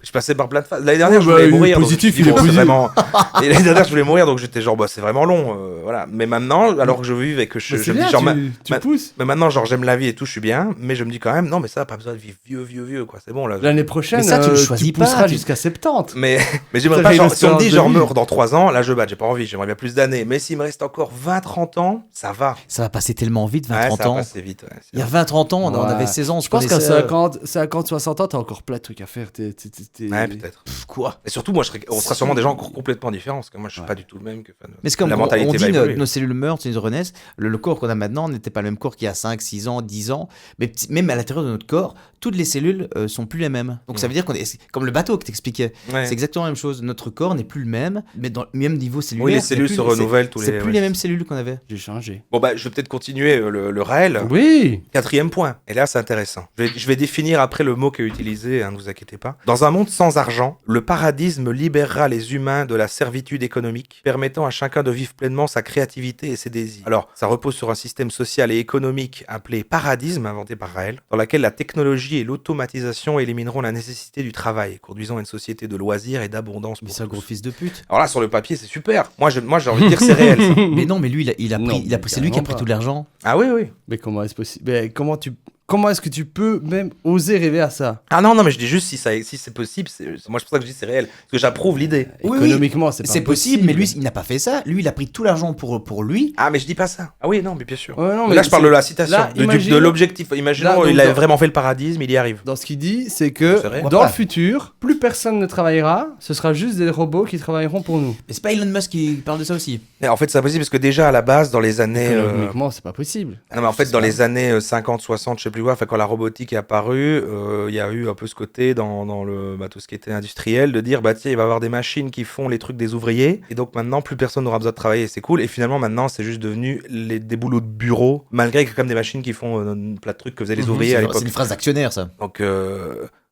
Je passais par plein de phases. L'année dernière, Ouais, je voulais bah, mourir. donc positif, je me suis dit, il est bon, c'est positif. vraiment. Et l'année dernière, je voulais mourir, donc j'étais genre, bah, c'est vraiment long. Voilà. Mais maintenant, alors que je vive et que je bah, c'est me bien, dis, genre, tu ma- pousses. mais maintenant, genre, j'aime la vie et tout, je suis bien. Mais je me dis quand même, non, mais ça, pas besoin de vivre vieux, quoi. C'est bon, là. L'année prochaine, Mais ça, tu le choisis pas, pousseras tu- jusqu'à 70. Mais j'aimerais Ça pas, fait genre, une si on me dit, espérance de genre, vie. meurs dans 3 ans, là, je bats, j'ai pas envie, j'aimerais bien plus d'années. Mais s'il me reste encore 20-30 ans, ça va. Ça va passer tellement vite, Ouais, 20-30 ça va ans. passer vite. Ouais, c'est Il y a vrai. 20-30 ans, on Ouais. avait 16 ans, on se Je pense qu'à connaissait. 50, 60 ans, t'as encore plein de trucs à faire. Ouais, peut-être. Quoi? Et surtout, moi, on sera sûrement des gens encore complètement différents. Parce que moi, je suis pas du tout le même que. Mais c'est comme la on mentalité dit, va évoluer. nos cellules meurent, nos renaissent. Le corps qu'on a maintenant n'était pas le même corps qu'il y a 5, 6 ans, 10 ans. Mais même à l'intérieur de notre corps, toutes les cellules sont plus les mêmes. Donc ça veut dire qu'on est c'est comme le bateau que t'expliquais. Ouais. C'est exactement la même chose. Notre corps n'est plus le même, mais dans le même niveau cellulaire. Oui, les c'est cellules plus- se renouvellent tous C'est les. plus ouais. les mêmes cellules qu'on avait. J'ai changé. Bon, bah, je vais peut-être continuer le Raël. Oui. 4e point. Et là, c'est intéressant. Je vais définir après le mot qu'a utilisé, hein, ne vous inquiétez pas. Dans un monde sans argent, le paradisme libérera les humains de la servitude économique, permettant à chacun de vivre pleinement sa créativité et ses désirs. Alors, ça repose sur un système social et économique appelé paradisme, inventé par Raël, dans lequel la technologie et l'automatisation élimineront la nécessité du travail, conduisant à une société de loisirs et d'abondance Mais pour c'est un tous. gros fils de pute. Alors là, sur le papier, c'est super. Moi, j'ai envie de dire que c'est réel, ça. Mais non, mais lui, Non, c'est lui qui a pris carrément tout l'argent. Ah oui, oui. Mais comment est-ce possible? Mais comment est-ce que tu peux même oser rêver à ça? Ah non, mais je dis juste si c'est possible. Moi, c'est pour ça que je dis c'est réel. Parce que j'approuve l'idée. Oui, oui. Économiquement, c'est pas C'est possible, mais lui, il n'a pas fait ça. Lui, il a pris tout l'argent pour lui. Ah, mais je dis pas ça. Ah oui, non, mais bien sûr. Ouais, non, Mais là, je parle de la citation, là, de imagine- l'objectif. Imaginons, Là, donc, il avait dans- vraiment fait le paradisme, il y arrive. Dans ce qu'il dit, c'est que C'est vrai. dans Pourquoi le futur, plus personne ne travaillera, ce sera juste des robots qui travailleront pour nous. Mais c'est pas Elon Musk qui parle de ça aussi. Mais en fait, c'est impossible parce que déjà, à la base, dans les années. Économiquement, c'est pas possible. Non, mais en fait, dans les années 50, 60, je sais plus quoi, enfin, quand la robotique est apparue, il y a eu un peu ce côté dans tout ce qui était industriel de dire, bah tiens, il va y avoir des machines qui font les trucs des ouvriers, et donc maintenant, plus personne n'aura besoin de travailler, c'est cool. Et finalement, maintenant, c'est juste devenu des boulots de bureau, malgré qu'il y a quand même des machines qui font plein de trucs que faisaient les ouvriers à C'est l'époque. une phrase d'actionnaire, ça. Donc,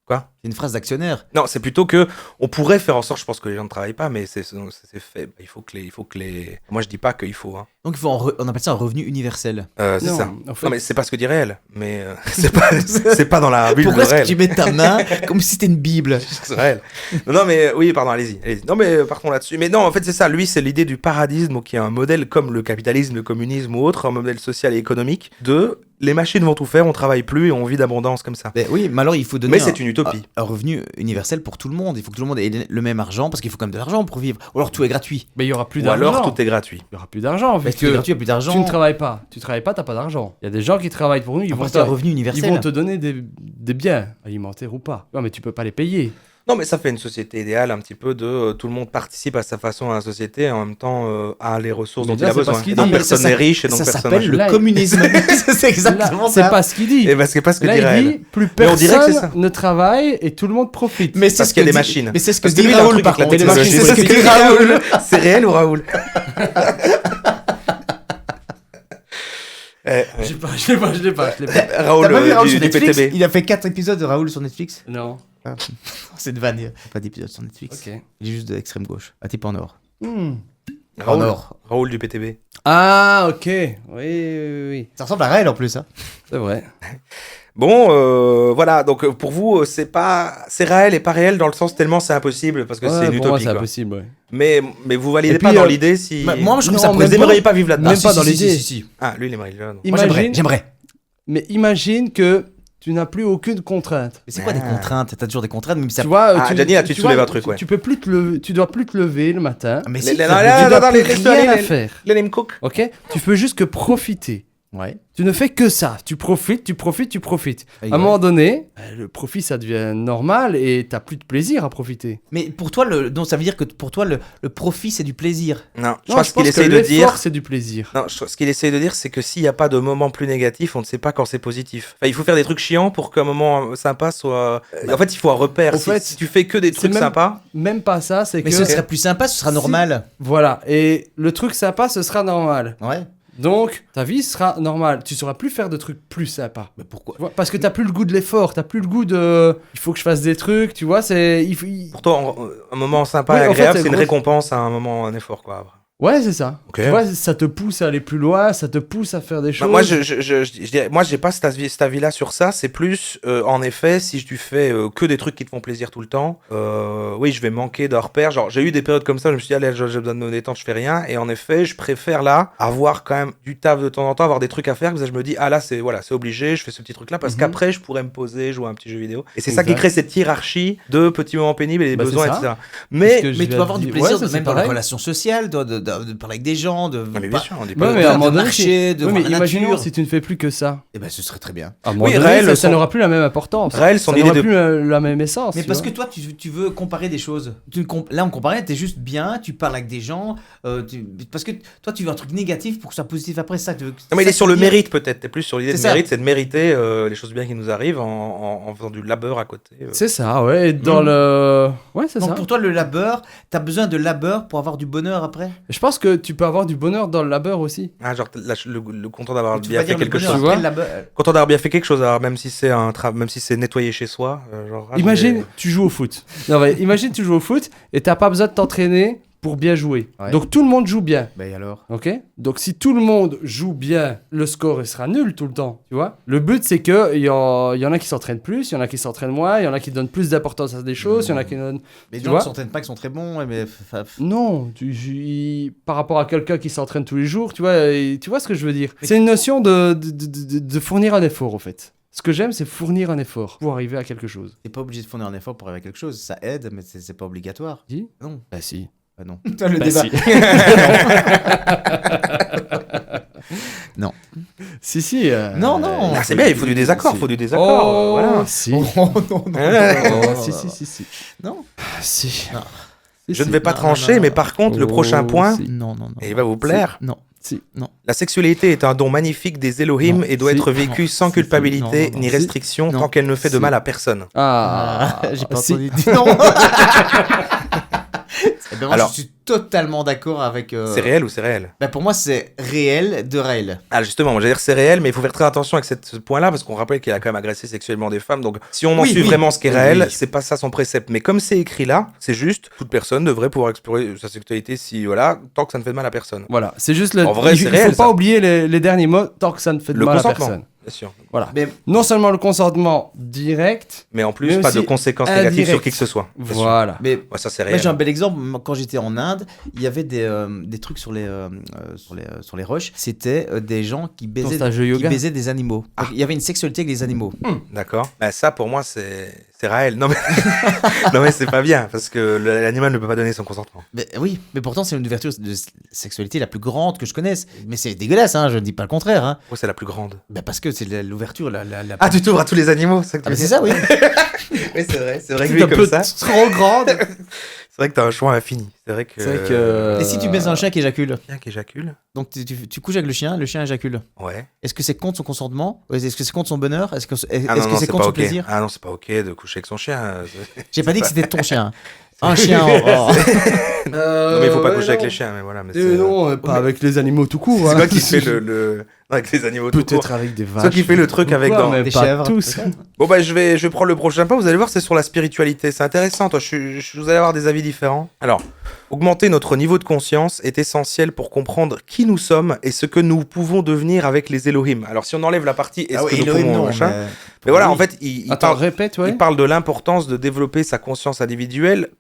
quoi? C'est une phrase d'actionnaire. Non, c'est plutôt que on pourrait faire en sorte, je pense que les gens ne travaillent pas, mais c'est fait. Il faut que les. Moi, je dis pas qu'il faut. Hein. Donc on appelle ça un revenu universel. C'est Non, ça. en fait- Non, mais c'est pas ce que dit réel. Mais c'est pas dans la Bible Pourquoi est-ce que réel. tu mets ta main comme si c'était une bible? C'est réel. Non, mais oui, pardon, allez-y. Non, mais partons là-dessus. Mais non, en fait, c'est ça. Lui, c'est l'idée du paradisme, qui est un modèle comme le capitalisme, le communisme ou autre, un modèle social et économique de les machines vont tout faire, on travaille plus et on vit d'abondance comme ça. Ben oui, mais alors il faut donner Mais c'est une utopie. un revenu universel pour tout le monde. Il faut que tout le monde ait le même argent parce qu'il faut quand même de l'argent pour vivre. Ou alors tout est gratuit. Mais il y aura plus Ou d'argent. alors tout est gratuit. Il y aura plus d'argent, vu Parce que que gratuit, il n'y a plus d'argent. tu ne travailles pas. Tu travailles pas, t'as pas d'argent. Il y a des gens qui travaillent pour nous, ils Après, c'est un revenu ils universel. vont te donner des biens alimentaires ou pas. Non, mais tu peux pas les payer. Non, mais ça fait une société idéale un petit peu de tout le monde participe à sa façon à la société et en même temps a les ressources Mais dont là, il a c'est pas besoin. ce qu'il Et donc dit. personne Ça, n'est riche et donc ça personne s'appelle n'a- le Là, communisme. c'est exactement Là, ça. c'est pas ce qu'il dit. Et parce que pas ce que Là, dit il Raël. dit plus Mais on dirait que c'est personne ça. ne travaille et tout le monde profite. Mais c'est Parce ce qu'il y a que des dit- machines. Mais c'est ce que Parce que dit lui, il a un Raoul truc par avec la contre. technologie. C'est ce que dit Raoul. C'est réel ou Raoul Je l'ai pas. Raoul T'as pas vu Raoul du sur Netflix? PTB. Il a fait 4 épisodes de Raoul sur Netflix. Non. C'est une vanne. Il y a pas d'épisode sur Netflix. Ok. Il est juste de l'extrême gauche. Un type en or. Raoul, En or. Raoul du PTB. Ah, ok. Oui. Ça ressemble à Raël en plus. Hein. C'est vrai. Bon, voilà, donc pour vous, c'est réel et pas réel dans le sens tellement c'est impossible parce que c'est une pour moi, utopie. c'est quoi. impossible, ouais. Mais vous validez Et pas puis, dans l'idée si. Bah, moi, je trouve Non, ça même vous pourrait- aimeriez pas vivre là-dedans. Même pas dans l'idée. Si. Ah, lui, il aimerait là. non. Moi, j'aimerais. Imagine, J'aimerais. mais imagine que tu n'as plus aucune contrainte. Mais c'est quoi des contraintes? T'as toujours des contraintes, même si ça. Tu vois, Ah, Gianni, là, tu soulèves un truc, ouais. Tu peux plus te lever, tu dois plus te lever le matin. Mais Les- si. les- ça- là, Tu dois attends, plus laisse-le rien aller, à faire. Let him cook. Ok? Tu peux juste que profiter. Ouais. Tu ne fais que ça. Tu profites. À un moment donné, le profit, ça devient normal et t'as plus de plaisir à profiter. Mais pour toi, donc ça veut dire que pour toi, le profit, c'est du plaisir. Non, je Non, pense qu'il que essaye de l'effort, dire. c'est du plaisir. Non, ce qu'il essaye de dire, c'est que s'il n'y a pas de moment plus négatif, on ne sait pas quand c'est positif. Enfin, il faut faire des trucs chiants pour qu'un moment sympa soit. En fait, il faut un repère. Au Si, fait, si tu fais que des c'est trucs même- sympas, Même pas ça, c'est Mais que... ce serait plus sympa, ce sera normal. Voilà. Et le truc sympa, ce sera normal. Ouais. Donc, ta vie sera normale. Tu sauras plus faire de trucs plus sympas. Mais pourquoi? Tu vois, parce que t'as plus le goût de l'effort, t'as plus le goût de... Il faut que je fasse des trucs, tu vois, c'est... pour toi, un moment sympa Oui, et en fait, agréable, c'est c'est une gros- récompense à un moment, un effort, quoi. Ouais, c'est ça. Ok. Tu vois, ça te pousse à aller plus loin, ça te pousse à faire des choses. Moi, je dirais, moi, j'ai pas cet avis-là sur ça. C'est plus, en effet, si tu fais que des trucs qui te font plaisir tout le temps, oui, je vais manquer d'un repère. Genre, j'ai eu des périodes comme ça, je me suis dit, allez, j'ai besoin de me détendre, je fais rien. Et en effet, je préfère là avoir quand même du taf de temps en temps, avoir des trucs à faire. Comme ça, je me dis, ah là, c'est obligé, je fais ce petit truc-là parce qu'après, je pourrais me poser, jouer à un petit jeu vidéo. Et c'est ça qui Exact. crée cette hiérarchie de petits moments pénibles et des Bah, c'est besoins, ça. etc. Parce Mais, que je Mais tu viens vas avoir de du dire- plaisir, ouais, ça, même c'est dans les pareil. relations sociales, de parler avec des gens, de. mais bien sûr, on dit pas. Ouais, mais à un moment donné, marcher, de oui, voir mais la imaginons nature. si tu ne fais plus que ça. Eh ben, ce serait très bien. À un moment Oui, donné, Raël, ça son- n'aura plus la même importance. Raël, son ça idée n'aura de- plus la même essence. Mais tu parce vois. que toi, tu veux comparer des choses. Là, on comparait, t'es juste bien, tu parles avec des gens. Parce que toi, tu veux un truc négatif pour que ce soit positif après ça. Non, mais il est sur le mérite peut-être. T'es plus sur l'idée de C'est ça. mérite, c'est de mériter les choses bien qui nous arrivent en faisant du labeur à côté. C'est ça, ouais. Et dans le... Ouais, c'est Donc ça. pour toi, le labeur, t'as besoin de labeur pour avoir du bonheur après. Je pense que tu peux avoir du bonheur dans le labeur aussi. Ah, genre le content d'avoir Tu bien vas fait dire le quelque bonheur chose. Tu après vois le labeur. Content d'avoir bien fait quelque chose, alors même si c'est même si c'est nettoyer chez soi. Genre, ah, Imagine, tu joues au foot. Non, mais imagine, tu joues au foot et t'as pas besoin de t'entraîner pour bien jouer. Ouais. Donc tout le monde joue bien. Ben alors. Ok. Donc si tout le monde joue bien, le score il sera nul tout le temps. Tu vois. Le but c'est que il y en a qui s'entraînent plus, il y en a qui s'entraînent moins, il y en a qui donnent plus d'importance à des choses, il y en a qui donnent. Mais Tu les gens vois qui s'entraînent pas, qui sont très bons. Mais Non, par rapport à quelqu'un qui s'entraîne tous les jours, tu vois, tu vois ce que je veux dire. C'est une notion de fournir un effort en fait. Ce que j'aime, c'est fournir un effort pour arriver à quelque chose. t'es pas obligé de fournir un effort pour arriver à quelque chose. Ça aide, mais c'est pas obligatoire. Dis Non. Bah si. Ah non. le Bah débat. si. Non. Si, si. Non, non. Ah, c'est bien, il faut du désaccord, Si. faut du désaccord. Oh, Voilà. si. Oh non, non. Oh, si, si. Non. Si. Non. Je ne vais pas Non, trancher, non, mais non. par contre, le Oh, prochain point, si. Non, non, non. et il va vous plaire. Non. Si. Non. La sexualité est un don magnifique des Elohim Non. et doit Si. être vécue Non. sans Si. culpabilité Non, non, ni si. restriction Non. tant qu'elle ne fait de Si. mal à personne. Ah. J'ai pas si. entendu dire non. Eh ben moi, Alors- je suis totalement d'accord avec. C'est réel ou c'est réel? Ben pour moi, c'est réel de réel. Ah, justement, moi, j'allais dire c'est réel, mais il faut faire très attention avec ce point-là parce qu'on rappelle qu'il a quand même agressé sexuellement des femmes. Donc, si on en Oui, suit oui. vraiment ce qui est Oui, réel, oui. c'est pas ça son précepte. Mais comme c'est écrit là, c'est juste toute personne devrait pouvoir explorer sa sexualité si voilà, tant que ça ne fait de mal à personne. Voilà, c'est juste le. En vrai, il c'est faut réel, pas ça. oublier les derniers mots tant que ça ne fait de Le mal à consentement. personne. Bien sûr. Voilà. Mais Non seulement le consentement direct, Mais en plus, Mais pas de aussi conséquences négatives indirect. sur qui que ce soit. Bien sûr. voilà. mais Ouais, ça c'est moi réel. j'ai un bel exemple. Moi, quand j'étais en Inde, il y avait des trucs sur les roches. C'était des gens qui Ton baisaient, stage de yoga. des animaux. Donc, il y avait une sexualité avec les animaux. D'accord. Bah, ça, pour moi, c'est réel. Non, mais, non, mais c'est pas bien parce que l'animal ne peut pas donner son consentement. Mais, oui, mais pourtant c'est une ouverture de sexualité la plus grande que je connaisse. Mais c'est dégueulasse, hein, je ne dis pas le contraire. Hein. Pourquoi c'est la plus grande? Ben, parce que c'est l'ouverture la Ah, tu t'ouvres à tous les animaux, c'est ça que tu Ah, mais veux c'est dire? ça, oui. Oui, c'est vrai. C'est vrai que C'est lui, un comme peu ça, trop grande. c'est vrai que t'as un choix infini. C'est vrai que. C'est vrai que. Et si tu baises un chien qui éjacule, Chien qui éjacule. donc tu couches avec le chien éjacule. Ouais. Est-ce que c'est contre son consentement? Est-ce que c'est contre son bonheur? Est-ce que Ah non, non, c'est c'est contre pas son ok. plaisir? Ah non, c'est pas ok de coucher avec son chien. J'ai pas dit que c'était ton chien. Un chien. Oh. Non, mais il faut pas coucher avec les chiens, mais voilà. Mais c'est Non, pas mais- avec les animaux tout court. c'est hein. quoi qui fait le. Non, avec les animaux tout court. Peut-être avec des vaches. Soit qui fait le truc avec Pourquoi, dans. mais Des pas chèvres. tous. peut-être. Bon bah je vais prendre le prochain pas, vous allez voir c'est sur la spiritualité, c'est intéressant, vous allez avoir des avis différents. Alors, augmenter notre niveau de conscience est essentiel pour comprendre qui nous sommes et ce que nous pouvons devenir avec les Elohim. Alors si on enlève la partie est-ce que nous pouvons machin, mais voilà en fait il Répète, ouais. il parle de l'importance de développer sa conscience individuelle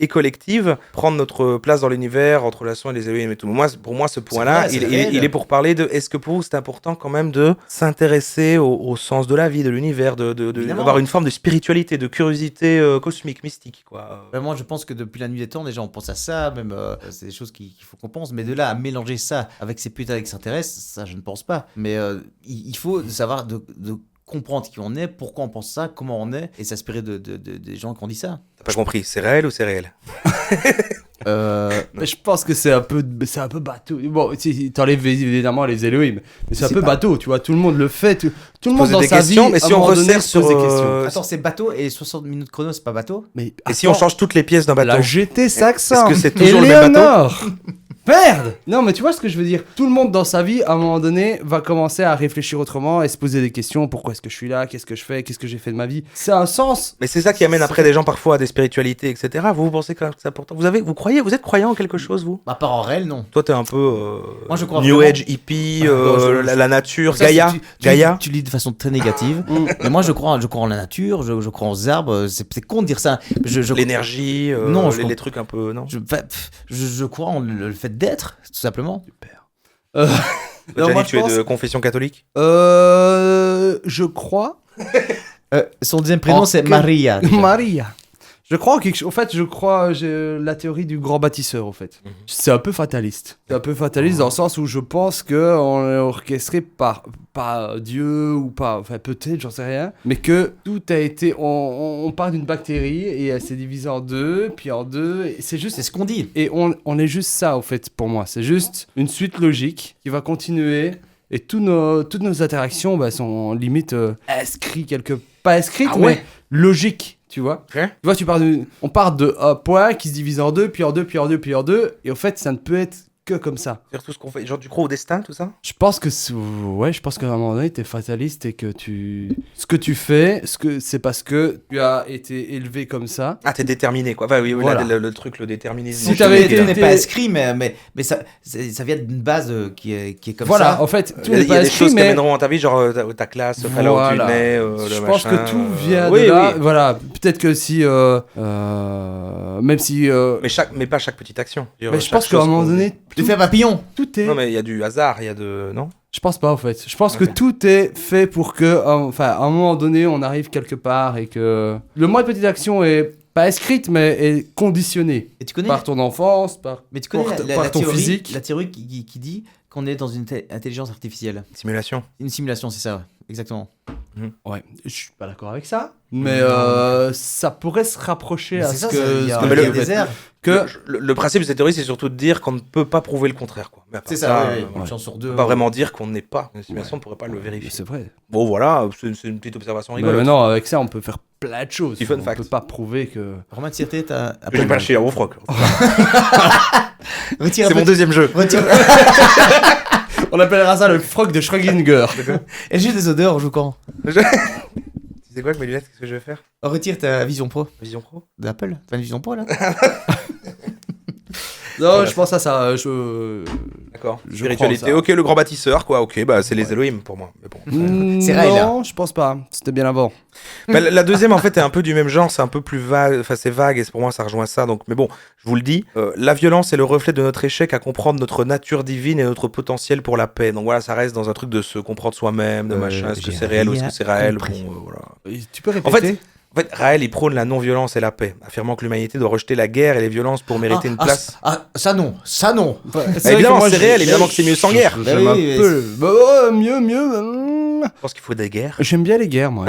et collective, prendre notre place dans l'univers entre la relation et les Elohim et tout. Pour moi ce point-là, il est pour parler de est-ce que pour vous c'est important quand même de s'intéresser au sens de la vie, de l'univers, d'avoir une forme de spiritualité, de curiosité cosmique, mystique, quoi. Vraiment, je pense que depuis la nuit des temps, déjà on pense à ça, même c'est des choses qu'il faut qu'on pense, mais de là à mélanger ça avec ces putains d'extraterrestres, ça je ne pense pas. Mais il faut savoir de comprendre qui on est, pourquoi on pense ça, comment on est, et s'inspirer des gens qui ont dit ça. T'as pas compris, c'est réel ou c'est réel? Mais je pense que c'est un peu bateau. Bon, si t'enlèves évidemment les Elohim, mais c'est un peu pas- bateau, tu vois. Tout le monde le fait, tout le monde Poser dans des sa questions, vie. mais à si un on moment donné, resserre se pose des questions. Attends, c'est bateau et 60 minutes chrono, c'est pas bateau? Mais Et si on change toutes les pièces d'un bateau? la GT 500. Est-ce que c'est toujours le même Éléonore Merde. Non, mais tu vois ce que je veux dire. Tout le monde dans sa vie, à un moment donné, va commencer à réfléchir autrement et se poser des questions. Pourquoi est-ce que je suis là? Qu'est-ce que je fais? Qu'est-ce que j'ai fait de ma vie? C'est un sens. Mais c'est ça qui amène après des gens parfois à des spiritualités, etc. Vous pensez que c'est important? Vous êtes croyant en quelque chose, vous? À part en réel, non. Toi, t'es un peu Moi, je crois New vraiment- Age, hippie, Non, la nature, Ça, Gaïa. tu lis de façon très négative. Mais moi, je crois en la nature, je crois aux arbres. C'est con de dire ça. L'énergie, Non, les trucs un peu, non? Je crois en le fait d'être, tout simplement. Super. Non, Gianni, moi, tu es de confession catholique? Je crois. Son deuxième prénom, En c'est quel- Maria. déjà. Maria. Je crois en quelque chose. En fait, j'ai la théorie du grand bâtisseur, en fait. C'est un peu fataliste. C'est un peu fataliste dans le sens où je pense que on est orchestré par Dieu ou pas, enfin peut-être, j'en sais rien, mais que tout a été. On part d'une bactérie et elle s'est divisée en deux, puis en deux. Et c'est juste. C'est ce qu'on dit. Et on est juste ça, en fait, pour moi. C'est juste une suite logique qui va continuer. Et toutes nos interactions sont limite inscrites quelque... Pas inscrites, Ah ouais. mais logiques, tu vois. Ok. Tu vois, on part de un point qui se divise en deux, puis en deux, puis en deux, puis en deux. Et au fait, ça ne peut être que comme ça. C'est tout ce qu'on fait. Genre, tu crois au destin, tout ça? Je pense que je pense qu'à un moment donné, t'es fataliste et que ce que tu fais, c'est parce que tu as été élevé comme ça. Ah, t'es déterminé, quoi. Enfin, oui, Voilà. le truc, le déterminisme. Si Si t'avais tout été- n'est pas inscrit, mais ça vient d'une base qui est comme Voilà, ça. en fait, tout Il y n'est a pas des inscrit, choses qui mais amèneront à ta vie, genre ta classe, là où tu Voilà. nais, je le pense machin, que tout vient oui, de là. oui. Voilà, peut-être que si, même si, Mais pas chaque petite action. mais je pense qu'à un moment donné, Tu fais un papillon. tout est. Non, mais il y a du hasard, il y a de. Non? Je pense pas en fait. Je pense que Ok. tout est fait pour que, enfin, à un moment donné, on arrive quelque part et que le moins de petite action est pas inscrite, mais est conditionnée Et tu connais, par ton enfance, par. mais tu connais par ton théorie, physique. la théorie qui dit qu'on est dans une intelligence artificielle. Simulation. Une simulation, c'est ça, ouais. Exactement. Ouais, je suis pas d'accord avec ça, mais ça pourrait se rapprocher Mais à c'est ce ça, que. il y a ce que mais je le veux des dire. airs. Que Le principe de cette théorie, c'est surtout de dire qu'on ne peut pas prouver le contraire, quoi. Mais à part C'est ça, ça, oui, on une chance sur deux. peut pas vraiment dire qu'on n'est pas. Une simulation ne pourrait pas le vérifier. c'est vrai. Bon, voilà, c'est une petite observation Mais rigolote. maintenant, avec ça, on peut faire plein de choses. Petit fun On fact. peut pas prouver que. Romain de Sirté, t'as. Je vais pas le chier au froc. Retire C'est un mon peu- deuxième jeu. Retire. On appellera ça le froc de Schrödinger. Et juste des odeurs, on joue quand? C'est quoi avec mes lunettes? Qu'est-ce que je vais faire? Retire ta Vision Pro Vision Pro? d'Apple. T'as une Vision Pro là? Non, je pense à ça. D'accord. Je Spiritualité. prends ça. Ok, le grand bâtisseur, quoi. Ok, bah c'est les Elohim pour moi. Mais bon. C'est Raël, Non, je pense pas. C'était bien avant. Bah, la deuxième, en fait, est un peu du même genre. C'est un peu plus vague. Enfin, c'est vague et pour moi, ça rejoint ça. Donc, mais bon, je vous le dis. La violence est le reflet de notre échec à comprendre notre nature divine et notre potentiel pour la paix. Donc voilà, ça reste dans un truc de se comprendre soi-même, de machin. Est-ce que j'ai c'est réel ou est-ce rien que c'est réel? compris. Bon, voilà. Tu peux En répéter fait, Raël, il prône la non-violence et la paix, affirmant que l'humanité doit rejeter la guerre et les violences pour mériter une place. Ça non, ça non. Bah, évidemment, c'est réel, évidemment que c'est mieux sans guerre. J'aime Bah un oui, peu. Bah, ouais, mieux. Je pense qu'il faut des guerres. J'aime bien les guerres, moi.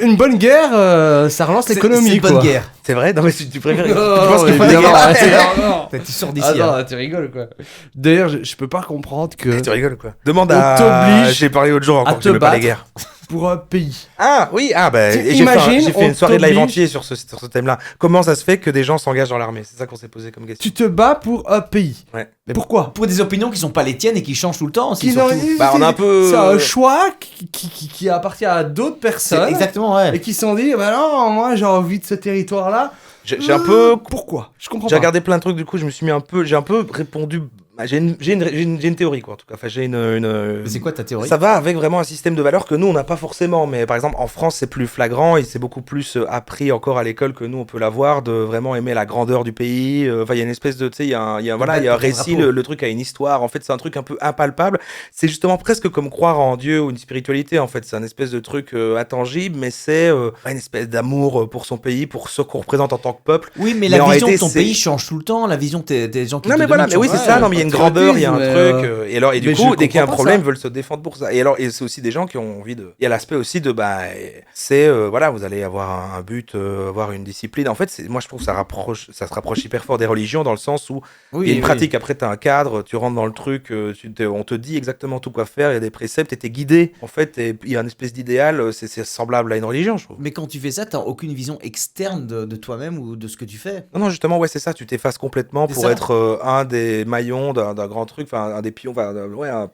Une bonne guerre, ça relance l'économie, C'est une bonne quoi. guerre. C'est vrai? Non, mais tu préfères. Tu Oh, penses qu'il faut des évidemment, guerres? non. Tu sors d'ici. Attends, hein. tu rigoles, quoi. D'ailleurs, je peux pas comprendre que. Tu rigoles, quoi. Demande On à. t'oblige J'ai parlé l'autre jour à encore que te j'aimais pas les battre. guerres. pour un pays. Ah oui, et Imagine, j'ai fait on une soirée de live t'oblige- entier sur ce thème-là. Comment ça se fait que des gens s'engagent dans l'armée? C'est ça qu'on s'est posé comme question. Tu te bats pour un pays. Ouais. Mais Pourquoi Pour des opinions qui sont pas les tiennes et qui changent tout le temps aussi. Qui n'ont- surtout. Bah, on a un peu- C'est un choix qui appartient à d'autres C'est personnes. exactement, ouais. Et qui se sont dit, bah non, moi j'ai envie de ce territoire-là. J'ai un peu... Pourquoi Je comprends J'ai pas. regardé plein de trucs, du coup, j'ai un peu répondu... J'ai une théorie, quoi, en tout cas. Enfin, Mais c'est quoi ta théorie? Ça va avec vraiment un système de valeurs que nous, on n'a pas forcément. Mais par exemple, en France, c'est plus flagrant et c'est beaucoup plus appris encore à l'école que nous, on peut l'avoir, de vraiment aimer la grandeur du pays. Enfin, il y a une espèce de... Tu sais, il y a un récit, le truc a une histoire. En fait, c'est un truc un peu impalpable. C'est justement presque comme croire en Dieu ou une spiritualité, en fait. C'est un espèce de truc intangible, mais c'est une espèce d'amour pour son pays, pour ce qu'on représente en tant que peuple. Oui, mais Mais la en vision de réalité, ton c'est- pays change tout le temps. La vision des gens qui Non te mais voilà, mais dominent oui c'est change. ça, non mais il y a une grandeur, il y a un patriotisme, truc, et du mais coup je dès qu'il y a un comprends pas problème, ça. ils veulent se défendre pour ça. Et c'est aussi des gens qui ont envie de... Il y a l'aspect aussi de, c'est, voilà, vous allez avoir un but, avoir une discipline. En fait, moi je trouve que ça se rapproche hyper fort des religions dans le sens où il y a une pratique, après tu as un cadre, tu rentres dans le truc, on te dit exactement tout quoi faire, il y a des préceptes, et t'es guidé. En fait, il y a une espèce d'idéal, c'est semblable à une religion, je trouve. Mais quand tu fais ça, t'as aucune vision externe de toi-même ou de ce que tu fais. Non, justement, ouais, c'est ça, tu t'effaces complètement C'est pour ça. être un des maillons d'un grand truc, enfin, un des pions, un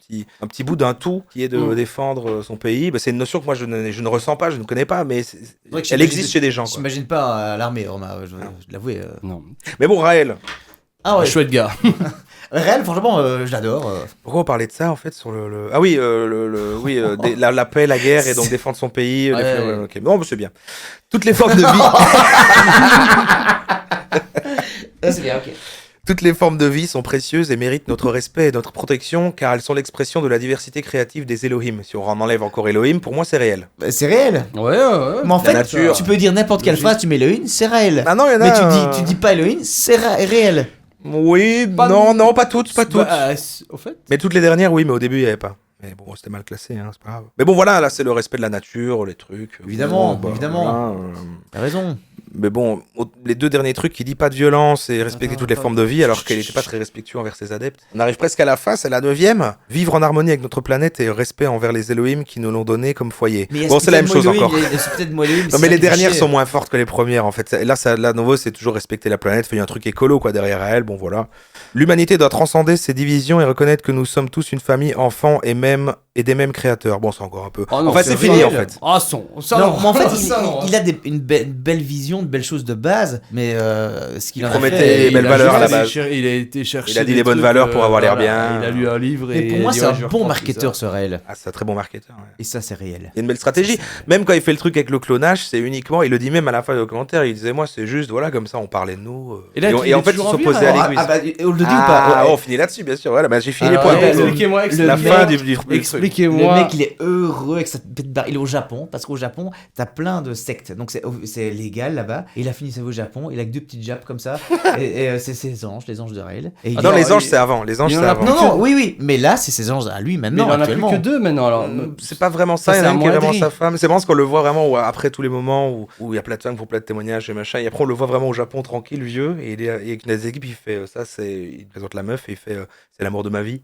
petit bout d'un tout qui est de défendre son pays. C'est une notion que moi je ne ressens pas, je ne connais pas, mais vrai que elle existe chez des gens. Quoi. J'imagine pas à l'armée, Romain, je l'avoue. Non. Mais bon, Raël, Ah ouais, Chouette gars. réel, franchement, je l'adore. pourquoi on parlait de ça en fait sur le... Ah oui, la paix, la guerre et donc défendre son pays. Ouais. Ok, bon, c'est bien. Toutes les formes de vie. C'est bien, ok. Toutes les formes de vie sont précieuses et méritent notre respect et notre protection car elles sont l'expression de la diversité créative des Elohim. Si on en enlève encore Elohim, pour moi c'est réel. Bah, c'est réel. Ouais. Mais en fait, nature. tu peux dire n'importe quelle phrase, tu mets Elohim, c'est réel. Ah non, il y en a... Mais tu dis pas Elohim, c'est réel. Oui, Pas non, pas toutes, pas toutes. Au fait. Mais toutes les dernières, oui, mais au début, il n'y avait pas. Mais bon, c'était mal classé, hein, c'est pas grave. Mais bon, voilà, là, c'est le respect de la nature, les trucs. Évidemment, évidemment. voilà, T'as raison. mais bon, les deux derniers trucs, qui dit pas de violence et respecter toutes les formes de vie, alors qu'elle n'était pas très respectueuse envers ses adeptes. On arrive presque à la fin, c'est la 9e. Vivre en harmonie avec notre planète et respect envers les Elohim qui nous l'ont donné comme foyer. Mais Bon, c'est la même chose encore. C'est peut-être moi Elohim. Non mais les dernières sont moins fortes que les premières en fait. Là, à nouveau, c'est toujours respecter la planète. Il y a un truc écolo quoi derrière elle. Bon voilà. L'humanité doit transcender ses divisions et reconnaître que nous sommes tous une famille, enfants et des mêmes créateurs. Bon, c'est encore un peu. Oh non, en fait, c'est fini en fait. Ah, ça Non, mais en fait, ça, non. il a une belle vision, de belles choses de base, mais ce qu'il en a promettait fait... des belles valeurs à la base. Il a été chercher. Il a dit des les bonnes trucs, valeurs pour avoir l'air bien. Il a lu un livre Mais et. pour il moi, a dit, c'est ouais, un je bon reprends tout marketeur, ça. ce réel. Ah, c'est un très bon marketeur. Ouais. Et ça, c'est réel. Il y a une belle stratégie. Même quand il fait le truc avec le clonage, c'est uniquement. Il le dit même à la fin du documentaire. Il disait moi, c'est juste voilà comme ça, on parlait de nous. Et là, et il est en fait, ils toujours sont en vie, posés à alors. l'église. On le dit ou Ah, pas? Ouais. on finit là-dessus, bien sûr. Voilà, j'ai fini Alors, les points. ouais, Le- expliquez-moi, la mec- fin du truc. Expliquez-moi. Le mec, il est heureux avec sa petite barre. Il est au Japon, parce qu'au Japon, t'as plein de sectes. Donc, c'est légal là-bas. Et il a fini sa vie au Japon. Il a que deux petites jappes comme ça. et c'est ses anges, les anges de Raël. Et il Ah non, dit- les anges, c'est avant. Les anges, il y en c'est a avant. plus. Non, oui. Mais là, c'est ses anges à lui Mais maintenant, il en a plus actuellement. que deux maintenant alors. C'est pas vraiment ça, Ça, il y en a c'est une qui est un vraiment moindri. sa femme. C'est vraiment ce qu'on le voit vraiment après tous les moments où il y a plein de femmes qui font plein de témoignages et machin. Et après, on le voit vraiment au Japon tranquille, vieux. Et il est avec une des équipes, il fait ça, il présente la meuf et il fait c'est l'amour de ma vie.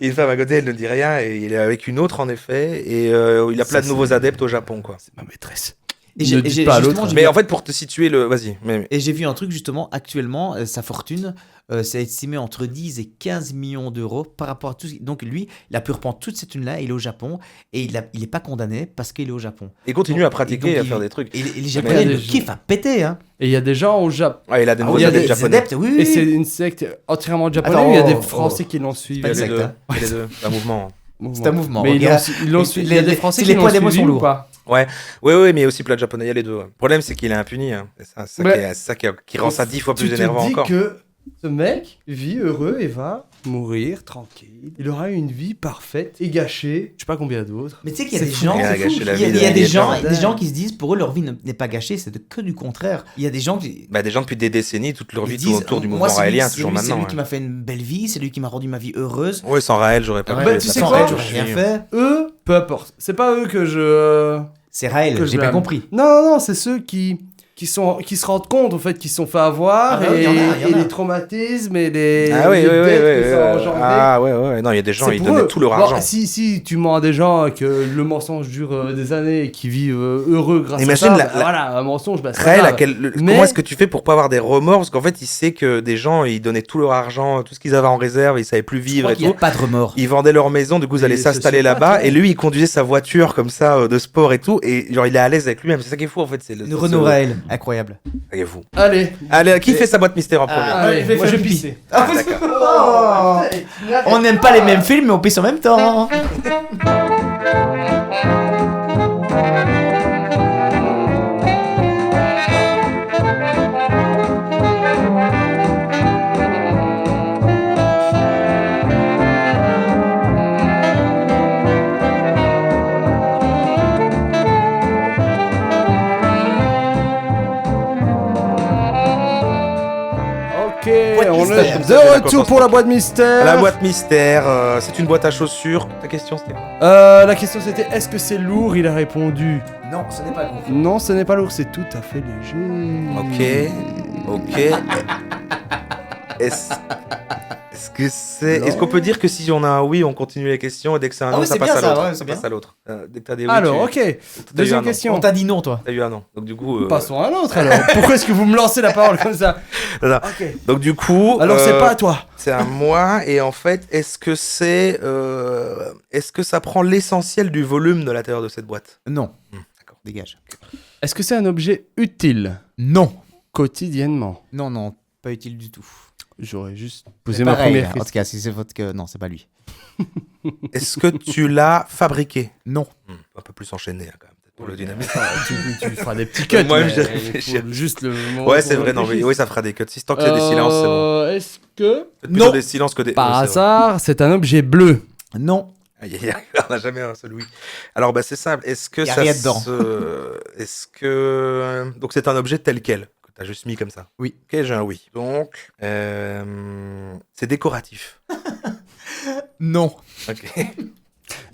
Et une femme à côté, elle ne dit rien. Et il est avec une autre en effet. Et il a plein de nouveaux adeptes au Japon, quoi. C'est ma maîtresse. Et Ne j'ai- dites j'ai- pas à justement, l'autre. j'ai Mais vu- en fait, pour te situer le. Vas-y. Et j'ai vu un truc justement, actuellement, sa fortune, c'est estimé entre 10 et 15 millions d'euros par rapport à tout ce... Donc lui, il a pu reprendre toute cette thune-là, il est au Japon, et il est pas condamné parce qu'il est au Japon. Il continue à pratiquer et à faire des trucs. Et les Mais Japonais il y a le des- kiffent à péter, hein. Et il y a des gens au Japon. Ah, il a des Ah nouveaux oui, il y a adeptes des japonais. adeptes, oui. Et c'est une secte entièrement japonaise Attends, ou il y a des oh, Français qui l'ont suivi pas Il y a une les secte, deux. hein. Il y a les deux. C'est un mouvement. C'est un mouvement, Mais regarde. ils l'ont suivi. Il y a des Français si qui les l'ont poids des mots suivi sont ou lourds. pas? Oui, mais il y a aussi plein de japonais, il y a les deux. Ouais. Le problème, c'est qu'il est impuni. Hein. C'est ça, Ouais. c'est ça qui rend ça 10 fois plus Tu te énervant dis encore. que ce mec vit heureux et va mourir tranquille. Il aura une vie parfaite et gâchée. Je sais pas combien d'autres. Mais tu sais qu'il y a C'est des fou. gens, Il a gâché la vie il de y a des milliers de gens, gens. des gens qui se disent pour eux leur vie n'est pas gâchée, c'est que du contraire. Il y a des gens qui Bah, des gens depuis des décennies, toute leur ils vie disent, autour du moi, mouvement c'est lui- raélien, c'est toujours lui- maintenant. C'est lui qui m'a fait une belle vie, c'est lui qui m'a rendu ma vie heureuse. Ouais, sans Raël, j'aurais pas Ouais, pu. bah, tu sais Sans quoi Raël, j'aurais rien fait. Eux, peu importe. C'est pas eux que je. C'est Raël, Que j'ai je bien l'aime. compris. Non, c'est ceux qui qui se rendent compte, en fait, qu'ils se sont fait avoir, Ah, bah oui, et, il y en a. et les traumatismes, et les, Ah oui, les oui, oui, dettes oui, que ça a engendré. Ah ouais, non, il y a des gens, C'est ils pour donnaient eux. tout leur Bon, argent. si tu mens à des gens que le mensonge dure des années et qui vivent heureux grâce Imagine à ça, la- bah, la- voilà, un mensonge, bah, c'est pas Raël, grave. Mais- comment est-ce que tu fais pour pas avoir des remords? Parce qu'en fait, il sait que des gens, ils donnaient tout leur argent, tout ce qu'ils avaient en réserve, ils savaient plus Je vivre crois et qu'il n'y a tout. pas de remords. Ils vendaient leur maison, du coup, ils allaient Les s'installer sociopathes, là-bas, ouais. et lui, il conduisait sa voiture comme ça, de sport et tout, et genre, il est à l'aise avec lui-même. C'est ça qui est fou, en fait. C'est Une Renault Raël, incroyable. Ça qui est fou. Allez, Allez, qui fait sa boîte mystère en premier? allez, je vais moi faire je vais pipi. pisser. Ah, d'accord. On n'aime pas les mêmes films, mais on pisse en même temps. Ok, Boîte on mystère. est Comme de ça, j'ai la retour conscience pour la boîte mystère. La boîte mystère, c'est une boîte à chaussures. Ta question, c'était quoi? La question c'était est-ce que c'est lourd? Il a répondu Non, ce n'est pas con. non, ce n'est pas lourd, c'est tout à fait léger. Ok. Est-ce que c'est. Est-ce qu'on peut dire que si on a un oui, on continue les questions et dès que c'est un Ah non, oui, ça c'est passe bien à ça, l'autre. ouais, Ça c'est passe bien. à l'autre. Dès que t'as des oui, Alors, tu... ok, eu un deuxième non. question. On t'a dit non, toi. T'as eu un non. Donc du coup. Passons à un autre alors. Pourquoi est-ce que vous me lancez la parole comme ça? Voilà. Ok. Donc du coup. Alors c'est pas à toi. C'est à moi et en fait, est-ce que c'est. Est-ce que ça prend l'essentiel du volume de l'intérieur de cette boîte? Non. D'accord. Dégage. Est-ce que c'est un objet utile Non. quotidiennement? Non, non, pas utile du tout. J'aurais juste C'est posé ma pareil, première En question. tout cas, si c'est votre que. Non, c'est pas lui. Est-ce que tu l'as fabriqué? Non. Un peu plus enchaîné hein, quand même, peut-être pour le dynamisme. Tu feras des petits cuts. Moi, mais je vais il faut réfléchir. juste le moment Ouais, pour c'est vrai, non, mais réfléchir. oui, ça fera des cuts. Si tant que c'est des silences, c'est bon. Est-ce que Peut-être plutôt Non. des silences que des. par Ouais, c'est vrai. hasard c'est un objet bleu? Non. Aïe, aïe, aïe, on n'a jamais un seul oui. Alors, bah, c'est simple. Est-ce que Y a ça rien dedans. Est-ce que. Donc, c'est un objet tel quel que tu as juste mis comme ça? Oui. Ok, j'ai un oui. Donc, c'est décoratif. Non. Ok.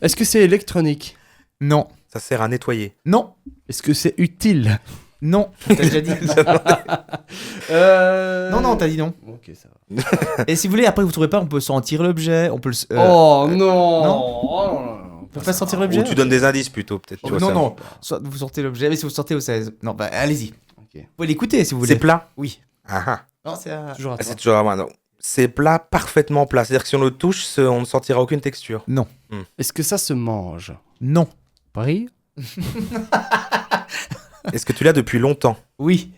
Est-ce que c'est électronique? Non. Ça sert à nettoyer. Non. Est-ce que c'est utile? Non. T'as déjà dit. Non, non, t'as dit non. Ok, ça va. Et si vous voulez, après vous trouvez pas, on peut sentir l'objet, on peut le. Oh non, non. Oh là là. On peut pas sentir l'objet. Ou tu donnes des indices plutôt, peut-être. tu Oh, vois, non, ça. non. Soit vous sortez l'objet, mais si vous sortez au 16. Non, bah allez-y. Ok. Vous pouvez l'écouter si vous voulez. C'est plat. Oui. Ah, ah. Non, c'est à... Toujours à Ah, toi. c'est toujours à moi. Non. C'est plat, parfaitement plat. C'est-à-dire que si on le touche, on ne sentira aucune texture. Non. Est-ce que ça se mange? Non. Paris? Est-ce que tu l'as depuis longtemps? Oui.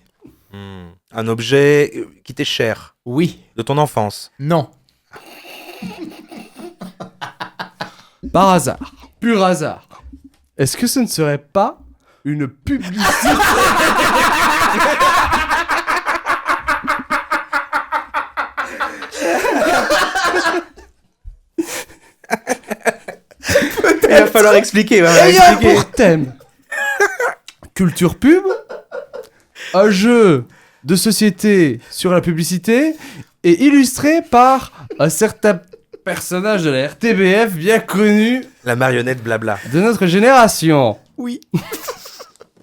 Un objet qui t'est cher, Oui. de ton enfance. Non. Par hasard. Pur hasard. Est-ce que ce ne serait pas une publicité? Il va falloir expliquer. il va falloir ayant expliquer. pour thème culture pub, un jeu de société sur la publicité et illustré par un certain personnage de la RTBF bien connu La marionnette blabla. de notre génération. Oui.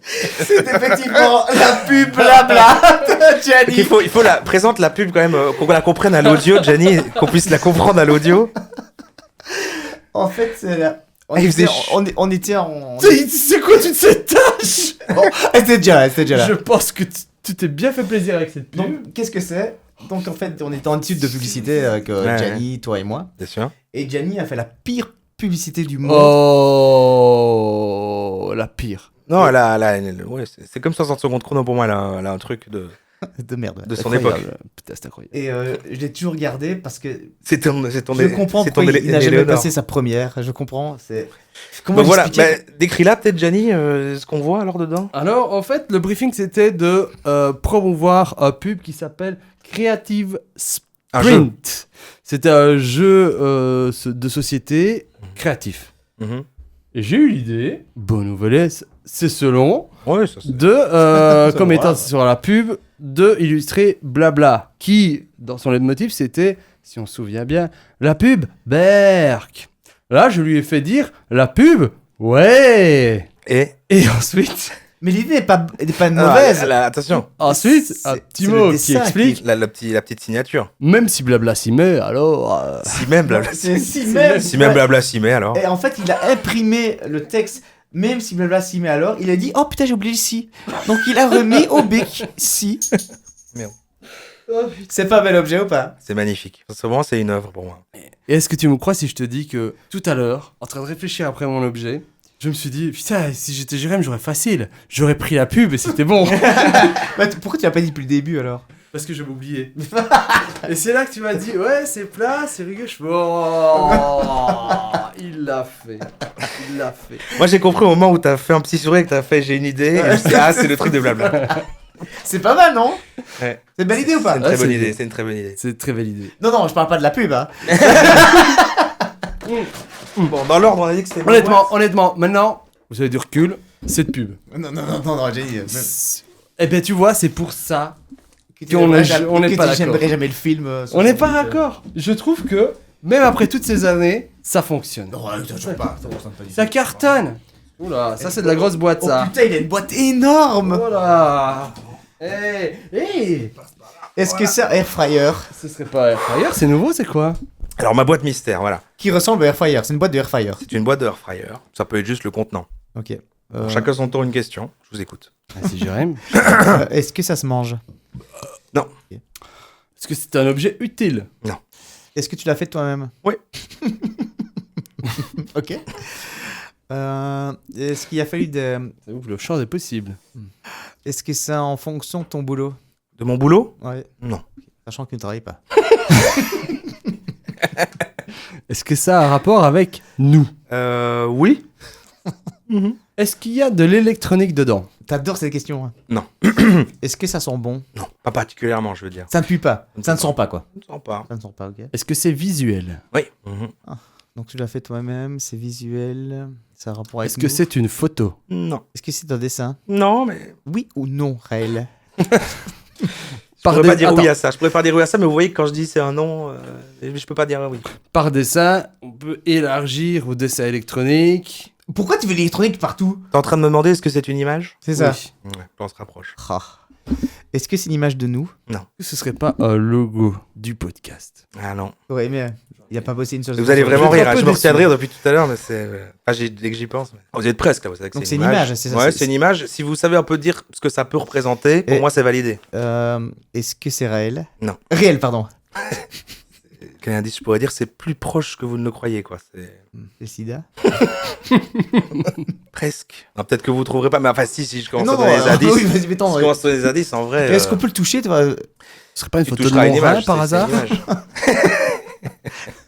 C'est effectivement la pub blabla de Gianni. Il faut présente la pub quand même, qu'on la comprenne à l'audio, Gianni, qu'on puisse la comprendre à l'audio. En fait, c'est la... Ah, il faisait on était en... C'est quoi toute cette tâche? Bon, c'était déjà là. Je pense que tu t'es bien fait plaisir avec cette pub. Donc, qu'est-ce que c'est? Donc, en fait, on était en étude de publicité avec Ouais, Gianni, toi et moi. Bien sûr. Et Gianni a fait la pire publicité du monde. Oh, la pire. Non, ouais, c'est comme 60 secondes chrono pour moi, elle a un truc de De merde. son époque. Incroyable. Putain, c'est incroyable. Et je l'ai toujours regardé parce que C'est ton je comprends c'est ton pourquoi il n'a jamais Éléonore. passé sa première. Je comprends. C'est... Comment Donc voilà, l'expliquer décris-la peut-être, Gianni, ce qu'on voit alors dedans. Alors, en fait, le briefing, c'était de promouvoir un pub qui s'appelle Creative Un jeu. Sprint. C'était un jeu de société créatif. Mhm. Et j'ai eu l'idée, bonne nouvelle, c'est selon, Ouais, ça c'est. de, comme étant grave. sur la pub, de illustrer Blabla, qui, dans son leitmotiv, c'était, si on se souvient bien, la pub Berk. Là, je lui ai fait dire la pub, ouais. Et Et ensuite, Mais l'idée n'est pas Ah, mauvaise. attention, Ensuite, un C'est- petit c'est mot le qui dessin explique. la petite signature. Même si blabla s'y met, alors. Si même blabla, Si même. si même blabla s'y met alors. Et en fait, il a imprimé le texte, même si blabla s'y met alors, il a dit oh putain j'ai oublié le si. Donc il a remis au bec si. Merde. C'est pas un bel objet ou pas? C'est magnifique. Vraiment, c'est une œuvre pour moi. Et est-ce que tu me crois si je te dis que tout à l'heure, en train de réfléchir après mon objet, je me suis dit, putain, si j'étais Jérém, j'aurais facile. J'aurais pris la pub et c'était bon. Bah, pourquoi tu l'as pas dit depuis le début alors? Parce que je m'oubliais. Et c'est là que tu m'as dit, ouais, c'est plat, c'est rugueux. Je fais, oh, il l'a fait. Il l'a fait. Moi, j'ai compris au moment où t'as fait un petit sourire et que t'as fait j'ai une idée. Et je me suis dit, ah, c'est le truc de blabla. C'est pas mal non? Ouais. C'est une belle idée ou pas? C'est une très Ouais, bonne c'est- idée. C'est une très bonne idée. C'est très validé. Non non, je parle pas de la pub hein. Bon, dans l'ordre, on a dit que c'était. Honnêtement, maintenant, vous avez du recul, c'est de pub. Non, j'ai dit. Eh ben, tu vois, c'est pour ça. Que On est pas d'accord. J'aimerais jamais le film. On n'est pas d'accord. Je trouve que, même après toutes ces années, ça fonctionne. Non, toujours pas. Ça cartonne. Oula, ça c'est de la grosse boîte, Oh ça. putain, il a une boîte énorme. Voilà. Hey. Est-ce que c'est un air fryer Ce serait pas air fryer, c'est nouveau, c'est quoi? Alors, ma boîte mystère, voilà. qui ressemble au air fryer? C'est une boîte de air fryer. C'est une boîte de air fryer. Ça peut être juste le contenant. Ok. Chacun son tour, une question. Je vous écoute. C'est Jérém. Est-ce que ça se mange? Est-ce que c'est un objet utile? Est-ce que tu l'as fait toi-même? Oui. Ok. Est-ce qu'il a fallu de... Ça ouvre le champ des possibles. Est-ce que c'est en fonction de ton boulot? De mon boulot? Ouais. Non. Sachant que tu ne travailles pas. Est-ce que ça a un rapport avec nous? Oui. Est-ce qu'il y a de l'électronique dedans? T'adores cette question. Hein. Non. Est-ce que ça sent bon? Non. Pas particulièrement, je veux dire. Ça ne pue pas. Ça ne sent pas quoi. Je ne sens pas. Ça ne sent pas, ok. Est-ce que c'est visuel? Oui. Donc tu l'as fait toi-même, c'est visuel, ça a rapport avec Est-ce que nous. c'est une photo? Non. Est-ce que c'est un dessin? Non, mais. Oui ou non, Raël? Je pourrais pas dire oui à ça. Je pourrais pas dire oui à ça, mais vous voyez que quand je dis c'est un non, je peux pas dire oui. Par dessin, on peut élargir au dessin électronique. Pourquoi tu veux l'électronique partout? T'es en train de me demander est-ce que c'est une image? C'est ça. Oui. Ouais, on se rapproche. Ah. Est-ce que c'est une image de nous? Ce serait pas un logo du podcast? Ah non. Ouais, mais il a pas bossé une seule Vous allez vraiment Je vais rire. être un peu Je me retiens de déçu. rire depuis tout à l'heure, mais c'est. Dès que j'y pense. Vous êtes presque là. Vous savez que Donc c'est une image. c'est ça. Ouais, c'est une image. Si vous savez un peu dire ce que ça peut représenter, pour Et- moi, c'est validé. Est-ce que c'est Raël? Non. Réel, pardon. Quel indice je pourrais dire? C'est plus proche que vous ne le croyez, quoi. C'est Le sida? presque. Non, peut-être que vous trouverez pas, mais enfin, si je commence à Non, donner les indices. oui, vas-y, mettons. Si je commence à donner les indices, en vrai. Est-ce qu'on peut le toucher, toi? Ce serait pas une tu photo de toucheras une mon rein, image, par c'est hasard? une image.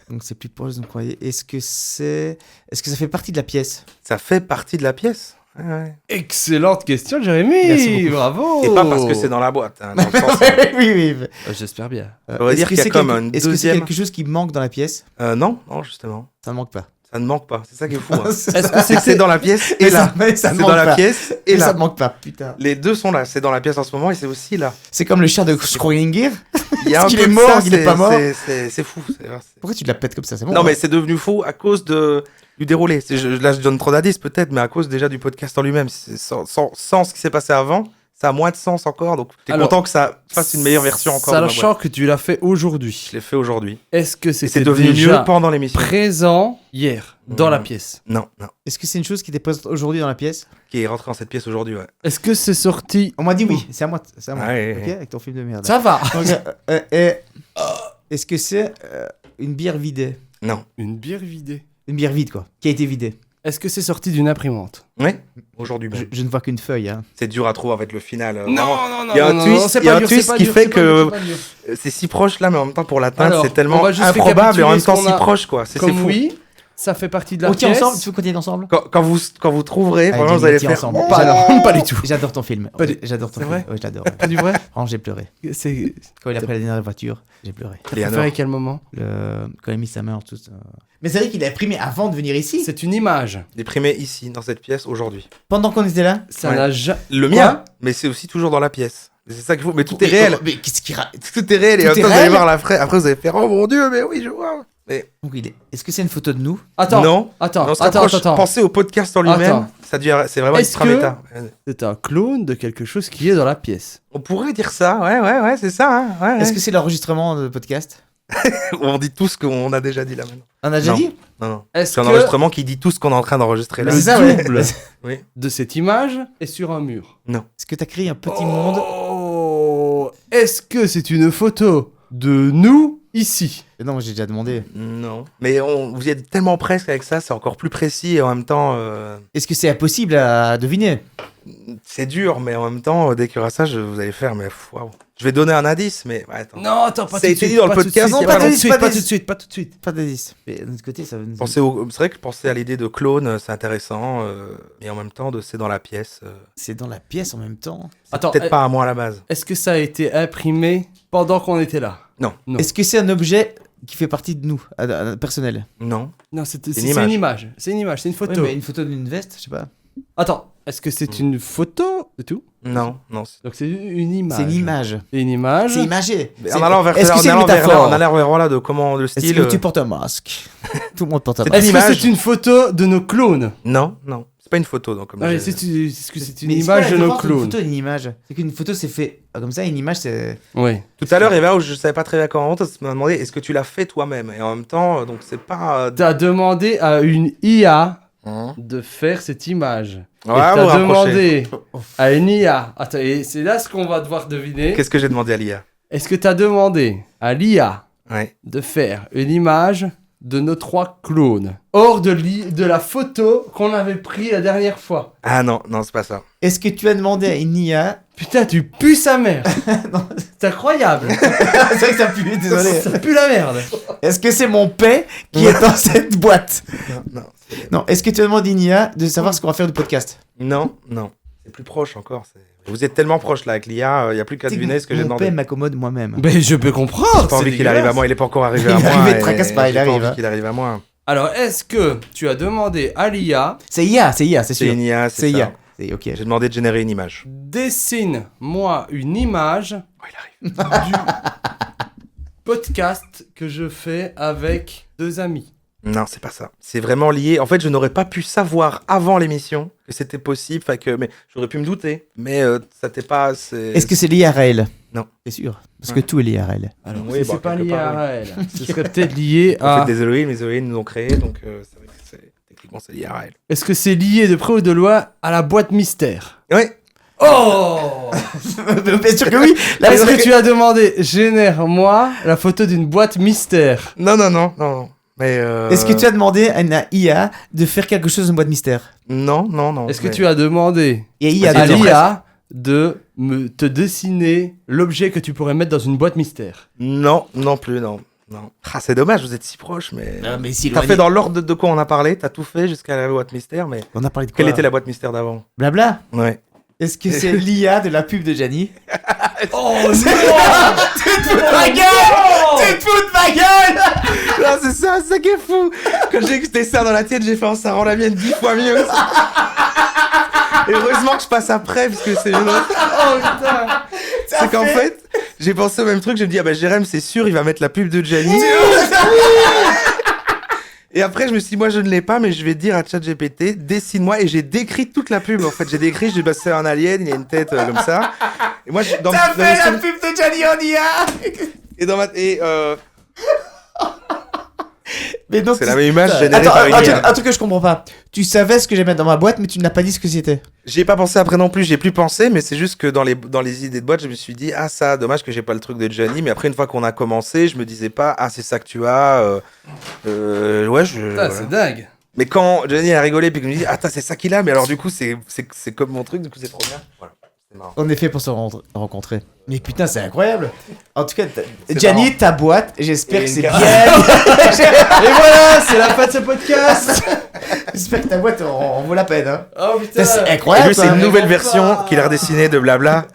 Donc c'est plus proche de croyez. Est-ce que ça fait partie de la pièce? Ça fait partie de la pièce. Ouais, ouais. Excellente question, Merci Jérémy. beaucoup. Bravo. Et pas parce que c'est dans la boîte. Hein, dans le sens, oui. J'espère bien. Ça veut dire qu'il y a comme un Est-ce que c'est deuxième- quelque chose qui manque dans la pièce? non, justement. Ça ne manque pas. Ça ne manque pas. C'est ça qui est fou. Hein. Est-ce C'est que c'est dans la pièce et là. Mais ça C'est ne dans manque la pas. pièce Et et ça là. ne manque pas, putain. Les deux sont là. C'est dans la pièce en ce moment et c'est aussi là. C'est comme le chien de Schrödinger. Il y a Est-ce un qu'il peu est de mort, ça, il est pas mort C'est fou. Pourquoi tu te la pètes comme ça? C'est bon. Non, hein. mais c'est devenu fou à cause du déroulé. Là, je donne trop d'indices peut-être, mais à cause déjà du podcast en lui-même. Sans ce qui s'est passé avant, ça a moins de sens encore. Donc, t'es Alors, content que ça fasse une meilleure version encore de ma boîte. Sachant que tu l'as fait aujourd'hui, Je l'ai fait aujourd'hui. est-ce que Et c'était c'est devenu déjà mieux pendant l'émission. présent hier dans la pièce? Non. Est-ce que c'est une chose qui était présente aujourd'hui dans la pièce? Qui est rentré dans cette pièce aujourd'hui, ouais. Est-ce que c'est sorti? On m'a dit oui. C'est à moi. C'est à moi. Ouais, Ok, ouais. avec ton film de merde. Ça va. Donc, est-ce que c'est une bière vidée? Non. Une bière vidée. Une bière vide, quoi. Qui a été vidée. Est-ce que c'est sorti d'une imprimante? Ouais. Aujourd'hui Je, même. je ne vois qu'une feuille. Hein. C'est dur à trouver avec le final. vraiment. non, Il y a un twist- c'est il y a pas un dur, twist c'est pas qui dur, fait c'est pas que- dur, c'est pas dur. C'est si proche là, mais en même temps pour l'atteindre, Alors, c'est tellement on va juste improbable et en même temps récapituler si ce qu'on a proche, quoi. C'est Comme fou. oui, ça fait partie de la On tient pièce. ensemble? Tu veux qu'on tienne ensemble? Quand vous trouverez, Allez, vraiment, vous Jenny, allez tiens faire. ensemble. Pas du tout. J'adore ton film. Pas du- J'adore ton C'est film. vrai Ouais, je l'adore. Pas du vrai? Franchement, j'ai pleuré. C'est. Quand il a pris la dernière voiture, j'ai pleuré. T'as Léonore. préféré quel moment? Quand il a mis sa main en tout ça. Mais c'est vrai qu'il a imprimé avant de venir ici. C'est une image. Déprimé ici, dans cette pièce, aujourd'hui. Pendant qu'on était là. Ça Ouais. n'a jamais. Le mien, mais c'est aussi toujours dans la pièce. C'est ça qu'il faut. Mais tout est Mais- réel. Mais qu'est-ce qu'il Tout est réel. Et Tout après, est vous allez réel voir la après, vous allez faire oh mon dieu, mais oui, je vois. Donc, est-ce que c'est une photo de nous? Attends, Non. attends, On se attends, rapproche. attends. Pensez au podcast en lui-même. Attends. C'est vraiment Est-ce extra que- méta. C'est un clone de quelque chose qui est dans la pièce. On pourrait dire ça. Ouais, c'est ça. Hein. Ouais, Est-ce que c'est l'enregistrement de podcast? On dit tout ce qu'on a déjà dit là maintenant. On a déjà Non. dit? Non. Est-ce C'est un que enregistrement qui dit tout ce qu'on est en train d'enregistrer là. le C'est ça, ouais. double Oui. de cette image est sur un mur? Est-ce que t'as créé un petit monde? Oh, est-ce que c'est une photo de nous ici? Non, j'ai déjà demandé. Non. Mais vous y êtes tellement presque avec ça, c'est encore plus précis et en même temps, Est-ce que c'est impossible à deviner? c'est dur, mais en même temps, dès qu'il y aura ça, vous allez faire, mais waouh. Je vais donner un indice, mais ouais, attends. Non, attends, pas Ça tout a de été suite. dit dans le pas tout de podcast, suite, il y a pas pas tout de longtemps. suite, Pas pas de- tout de suite, pas tout de suite. Pas d'indice. Mais de notre côté, ça veut nous... C'est vrai que penser à l'idée de clone, c'est intéressant, et en même temps, c'est dans la pièce. C'est dans la pièce en même temps. Attends, Peut-être pas à moi à la base. est-ce que ça a été imprimé pendant qu'on était là? Non. Est-ce que c'est un objet qui fait partie de nous, personnel? Non. Non, c'est une une image. image. C'est une image, c'est une Oui, photo. mais une photo d'une veste, je sais pas. Attends, est-ce que c'est une photo de tout? Non. Donc c'est une image. C'est une image. Une image. C'est imagé. En allant vers Est-ce que c'est une en allant vers là, métaphore? en allant vers là de comment le Est-ce style. que tu portes un masque? Tout le monde porte un C'est masque. Est-ce une que image. c'est une photo de nos clones? Non. C'est pas une photo, donc comme Ah, j'ai- est-ce que c'est une Mais c'est quoi la image de nos différence entre une clones? photo et une image. C'est qu'une photo, c'est fait comme ça, une image, c'est... Oui. Tout à l'heure, il y avait là où je savais pas très bien comment on m'a demandé est-ce que tu l'as fait toi-même et en même temps, donc c'est pas. T'as demandé à une IA Hein de faire cette image. Ouais, Et t'as vous rapprochez. demandé à une IA. Attends, et c'est là ce qu'on va devoir deviner. Qu'est-ce que j'ai demandé à l'IA? Est-ce que t'as demandé à l'IA Ouais. de faire une image de nos 3 clones hors de la photo qu'on avait pris la dernière fois? Ah non, c'est pas ça. Est-ce que tu as demandé à une IA... Putain, tu pues sa mère. C'est incroyable. c'est vrai que ça pue, désolé. Ça pue la merde. Est-ce que c'est mon paix qui est dans cette boîte? Non. Non, est-ce que tu as demandé à une IA de savoir ce qu'on va faire du podcast? Non. C'est plus proche encore. Vous êtes tellement proche là avec l'IA, il n'y a plus qu'à deviner ce que j'ai Mon demandé. paix m'accommode moi-même. Mais je peux comprendre. J'ai pas envie qu'il arrive à moi, il est pas encore arrivé à Il moi. arrive, et tracasse pas, il j'ai arrive, envie hein. qu'il arrive à moi. Alors, est-ce que tu as demandé à l'IA C'est IA, c'est C'est sûr. une IA, C'est c'est ça. IA. C'est ok. J'ai demandé de générer une image. dessine-moi une image Oh, il arrive. du podcast que je fais avec 2 amis. Non, c'est pas ça. C'est vraiment lié. En fait, je n'aurais pas pu savoir avant l'émission que c'était possible. Mais j'aurais pu me douter. Mais ça t'est pas. Est-ce que c'est l'IRL? Non. C'est sûr. Parce que tout est l'IRL. Alors, Oui, si bah, c'est pas quelque lié part, à elle, ce serait peut-être lié On à... fait des héroïnes, les héroïnes nous ont créé, donc c'est vrai que techniquement c'est l'IRL. Est-ce que c'est lié de près ou de loin à la boîte mystère? Ouais. Oh Bien sûr que oui. Là, Est-ce c'est vrai que tu as demandé, génère-moi la photo d'une boîte mystère? Non. Mais Est-ce que tu as demandé à une IA de faire quelque chose en boîte mystère? Non. Est-ce que tu as demandé Et IA à dedans. l'IA de te dessiner l'objet que tu pourrais mettre dans une boîte mystère? Non plus, non. Ah, c'est dommage, vous êtes si proches, mais. Non, mais si T'as fait dans l'ordre de quoi on a parlé, t'as tout fait jusqu'à la boîte mystère, mais. On a parlé de quoi? Quelle était la boîte mystère d'avant? Blabla. Ouais. Est-ce que c'est l'IA de la pub de Gianni? Oh non! Tu te fous de ma gueule! Tu te fous de ma gueule! Ah, c'est ça qui est fou! Quand j'ai que c'était ça dans la tienne, j'ai fait oh, ça rend la mienne 10 fois mieux! Et heureusement que je passe après, parce que c'est une autre. Oh putain! C'est qu'en fait, j'ai pensé au même truc, je me dis, ah bah Jérém, c'est sûr, il va mettre la pub de Gianni. Et après, je me suis dit, moi je ne l'ai pas, mais je vais dire à ChatGPT, dessine-moi. Et j'ai décrit toute la pub, en fait. J'ai décrit, je dis, bah c'est un alien, il a une tête comme ça. Et moi, dans T'as mes fait la souvenirs- pub de Gianni en IA! Et dans ma. Mais donc, C'est la même image générée Attends, par une IA. un truc que je comprends pas. Tu savais ce que j'allais mettre dans ma boîte, mais tu ne n'as pas dit ce que c'était. J'y ai pas pensé après non plus, j'ai plus pensé, mais c'est juste que dans les idées de boîte, je me suis dit, ah ça, dommage que j'ai pas le truc de Gianni, mais après, une fois qu'on a commencé, je me disais pas, ah c'est ça que tu as. Ouais, Putain, voilà. c'est dingue! Mais quand Gianni a rigolé, puis qu'il me dit, ah c'est ça qu'il a, mais alors du coup, c'est comme mon truc, du coup, c'est trop bien. Voilà, c'est marrant. On est fait pour se rencontrer. Mais putain, c'est incroyable. En tout cas, C'est Gianni, marrant. ta boîte, j'espère Et que une c'est carte. bien. Et voilà, c'est la fin de ce podcast! J'espère que ta boîte en vaut la peine. Hein. Oh putain! Ça, c'est Et incroyable. lui, c'est ça. une nouvelle bon version pas. qu'il a redessinée de blabla.